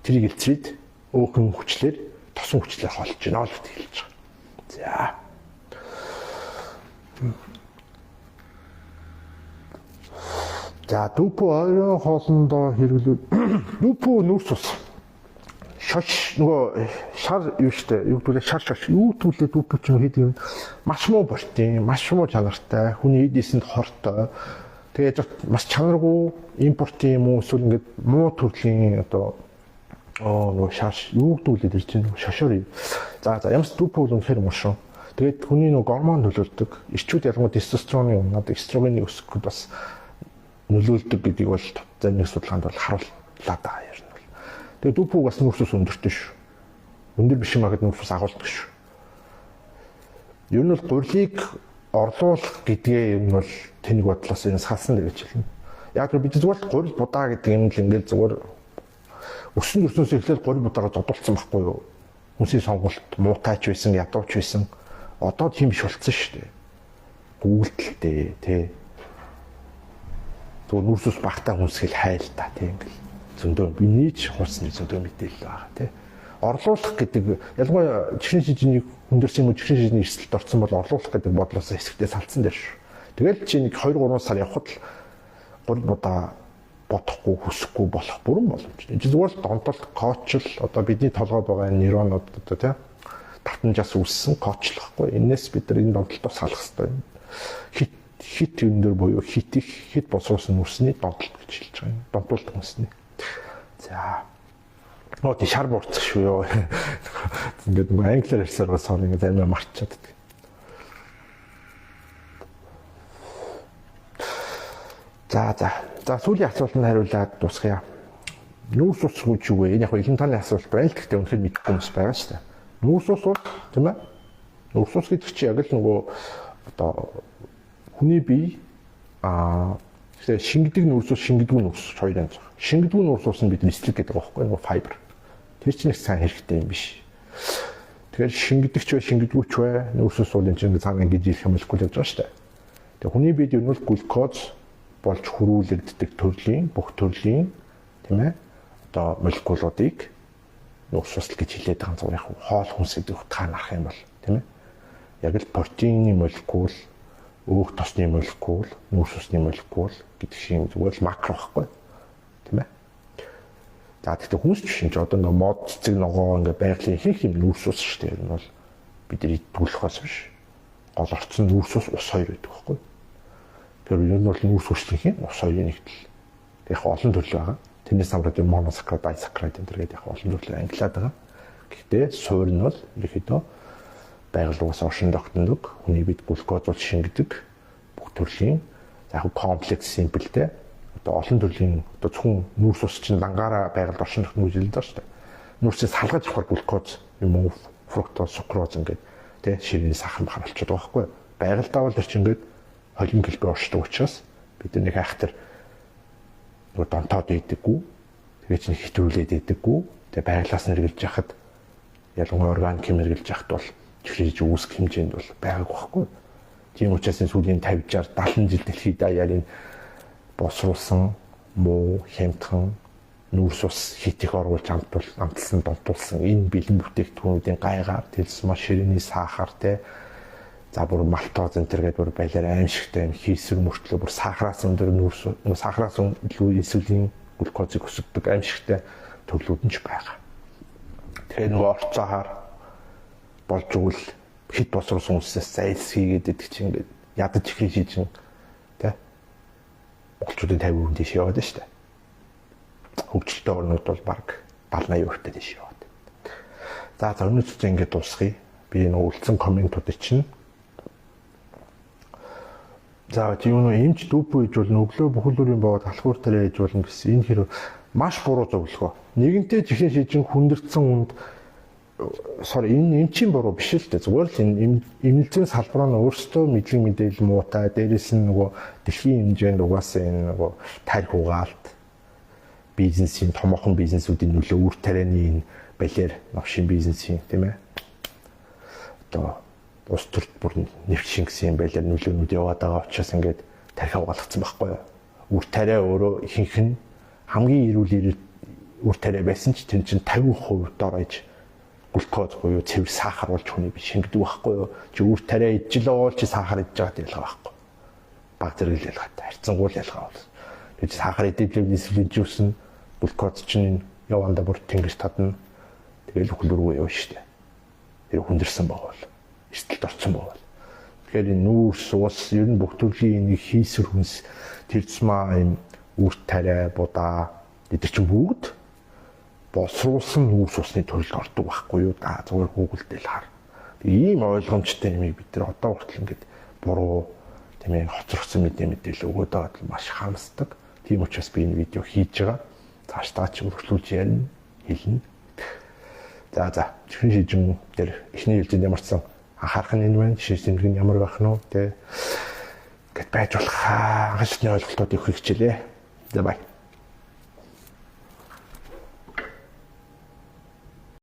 тэрийг илцээд өөхөн хүчлэр тосон хүчлээр холж байна л гэж хэлж байгаа. За. За дупо ойрон хоолндоо хэрэглүүл. Дупо нүүрс ус. Шаш нөгөө шар юу штэ юу гэдэг шар юу төлөө дупо ч хэд юм маш муу бортын маш муу чанартай хүний эдисэнд хортой. Тэгээд маш чанаргүй импортын юм уу эсвэл ингээд муу төрлийн одоо нөгөө шаш юу гэдүүлээд ирж байна шошоор. За ямс дупо бол үнэхээр муу шүү. Тэгээд хүний нөгөө гормон нөлөөлдөг. Ирчүүд ялангуяа тестостероны өмнөд эстрогены өсгөхөд бас нөлөөлдөг гэдгийг бол зарим судалгаанд бол харууллаа даа ер нь бол. Тэгээд дупо бас нүүрсээс өндөртэй шүү. Өндөр биш юм аа гэд нүүрсээс агуулдаг шүү. Ер нь бол гурилыг орлуулах гэдгээ ер нь бол тэнийг бодлоос энэ салсан гэж хэлнэ. Яг л бид зүгээр гурил будаа гэдэг юм л ингээд зүгээр өснөөс эхлээд гурил будаага зодуулсан байхгүй юу? Хүнсийн сонголт муутайч байсан, ядууч байсан. Одоо тийм биш болцсон шүү дээ. Гүйлтэлтэй тий. Тэгвэл нүүрсээс багтаа хүнсгэл хайл та тий ингээл зөндөө биний ч хурцны зөндөө мэдээлэл байгаа тий. Орлуулах гэдэг ялангуяа чихрийн шижний хүндэрсэн юм уу чихрийн шижний эрсдэлд орсон бол орлуулах гэдэг бодлоос хэсэгтээ салцсан дээр шүү. Тэгэл чи нэг 2-3 сар явхад л гурил будаа бодохгүй хүсэхгүй болох бүрэн боломжтой. Энэ зүгээр л донтолт коучл одоо бидний толгойд байгаа нейронууд одоо тийм татамжаас үүссэн коучлахгүй. Энээс бид нар энэ донтолтоо салах хэрэгтэй. Хит өндөр буюу хит босгосон нүсний донтолт гэж хэлж байгаа юм. Донтолт хүнсний. За. Оо тий шар буурцах шүү ёо. Ингээд нэг англиар хэлсээр бас сонь ингээд амиа марчаад байдаг. За сүүлийн асуултанд хариулаад дуусгая. Нүүрс ус гэж юу вэ? Энэ яг илэн таны асуулт байна л гэхдээ үнэхээр мэдэхгүй юмс байгаа шүү дээ. Нүүрс ус тийм ээ? Нүүрс ус гэдэг чинь яг л нөгөө одоо хүний бие шингэдэг нүүрс ус, шингэдэггүй нүүрс ус хоёр янз байна. Шингэдэггүй нүүрс ус нь бид нислэг гэдэг байгаа байхгүй нөгөө файбер. Тэр чинь их сайн хэрэгтэй юм биш. Тэгэхээр шингэдэгч бай, шингэдэггүйч бай, нүүрс ус бол энэ чинь цаана ингэж ирэх юм хэлэхгүй л явж байгаа шүү дээ. Тэгээ хүний биед юу нь глюкоз болж хөрвүүлэгддэг төрлийн бүх төрлийн тийм ээ одоо молекулуудыг нүүрс ус гэж хэлээд байгаа зүгээр яг хоол хүнс гэдэг утгаар нарах юм бол тийм ээ яг л протеины молекул өөх тосны молекул нүүрс усны молекул гэдэг шиг зүгээр л макро байхгүй тийм ээ за тэгтээ хүнс чинь ч одоо нэг мод цэцэг ногоо ингээ байгалийн ихэнх юм нүүрс ус шүү дээ энэ бол бидний идүүлэхээс биш гол орцсон нүүрс ус хоёр байдаг байхгүй тэр юу нь бол нүүрс усны ус хоёрын нэгдэл яг олон төрөл байгаа. Тэрнээс хамраад моносакрид, дисакрид энэ төр гэдэг яг олон төрлөөр ангилаад байгаа. Гэхдээ суурь нь бол ерөөхдөө байгальдаас оршин тогтнодог, хүний бид глюкоз шингэдэг бүх төрлийн яг комплекс симпэлтэй одоо олон төрлийн одоо зөвхөн нүүрс ус чинь лангаараа байгальд оршин тогтнох үйл даа шүү дээ. Нүүрсээс салгаж авах глюкоз юм уу фруктоз, сукроз ингээд тий ширээний сахар харуулчихдаг байхгүй. Байгальдаа бол тэр чинь ингээд холин гэлбэ оршдог учраас бид нэг хайхтар нөгөө донтоод идэггүй тэгээ чинь хэтрүүлээд идэггүй тэгээ байглаас нь эргэлж яхад ялангуяа органик юм эргэлж яхад бол чихрийж үүсэх хэмжээнд бол байгаагүй байхгүй Тийм учраас энэ сүүлийн 50 60 70 жил дэлхийд даяарыг босруулсан муу хямдхан нүүрс ус хит их оруулж амталсан донтуулсан энэ бэлэн бүтээгдэхүүнүүдийн гайгаар тэлс маш ширээний сахар те за бүр малтоз энэ төр гэдэг бүр байлаар аимшигтай юм хийсвэр мөртлөө бүр сахараас өндөр нүүрс сахараас илүү инсулин глюкозыг өсгдөг аимшигтай төглүүд нь ч байгаа. Тэгэхээр нөгөө орцоор болж игэл хит босруулсан үнсээс зайлс хийгээд идэх чинь ингээд ядаж ихрий шийдэн те монголчуудын 50% дэш яваад байна шүү дээ. Хөгжилтэй орнууд бол баг 70-80% дэш яваад. За өнөөдөр ингээд дуусгая. Би нөгөө үлдсэн комментуудыг чинь за тийм нөө эмч дүүпүү гэж бол өглөө бүхэлдүүрийн боод алхуур тараа гэж болно гэсэн энэ хэрэг маш буруу зөвлөгөө. Нэгэнтээ чихрийн шижин хүндэрсэн үнд энэ эмчийн буруу биш л дээ. Зүгээр л энэ эмнэлзийн салбар нь өөрсдөө мэдлэг мэдээлэл муутай. Дээрээс нь нөгөө дэлхийн хэмжээнд угаасаа энэ нөгөө тарих угаалт бизнесийн томоохон бизнесүүдийн нөлөө үр тарианы энэ балиар новшин бизнесийн тийм ээ. Одоо ус төрт бүр нэвч шингэсэн балиар нөлөөнүүд яваад байгаа учраас ингээд тарих угаалгацсан байхгүй юу. Үр тариа өөрөө ихэнх нь хамгийн эрүүл үр тариа байсан ч тэр чинь 50% дорож глюкоз буюу цэвэр сахар болж хүний бие шингэдэг байхгүй юу. Чи үр тариа иджилээ уул чи сахар идж байгаа ялгаа байхгүй. Баг зэрэг ялгаатай харьцангуул ялгаа бол. Тэгээд сахар идэвлэг инсулин жүүсэн глюкоз чинь явандаа бүр тэнгис татна. Тэгээд бүхэл рүү явна шүү дээ. Тэр хүндэрсэн байгаа бол эрсдэлд орсон байгаа бол. Тэгэхээр энэ нүүрс ус ер нь бүх төрлийн нэг хийсвэр хүнс тэр цмаа юм үр тариа будаа эдгээр чинь бүгд босруулсан нүүрс усны төрөлд ордог байхгүй юу? Зүгээр Google дээр хар. Ийм ойлгомжтой юм бид нар одоо хүртэл ингээд буруу тийм ээ хоцрогдсон мэдээлэл өгөөд байгаад маш харамсдаг. Тийм учраас би энэ видео хийж байгаа. Цаашдаа ч өргөжлүүлж ярина, хэлнэ. За чихрийн шижин дээр эхний хэлжинд ямарсан анхаарах нь энэ байна. Жишээ тэмдэг нь ямар байх нь вэ? Гэт байж болох анхны ойлголтуудыг өгөх хичээлээ. За бай.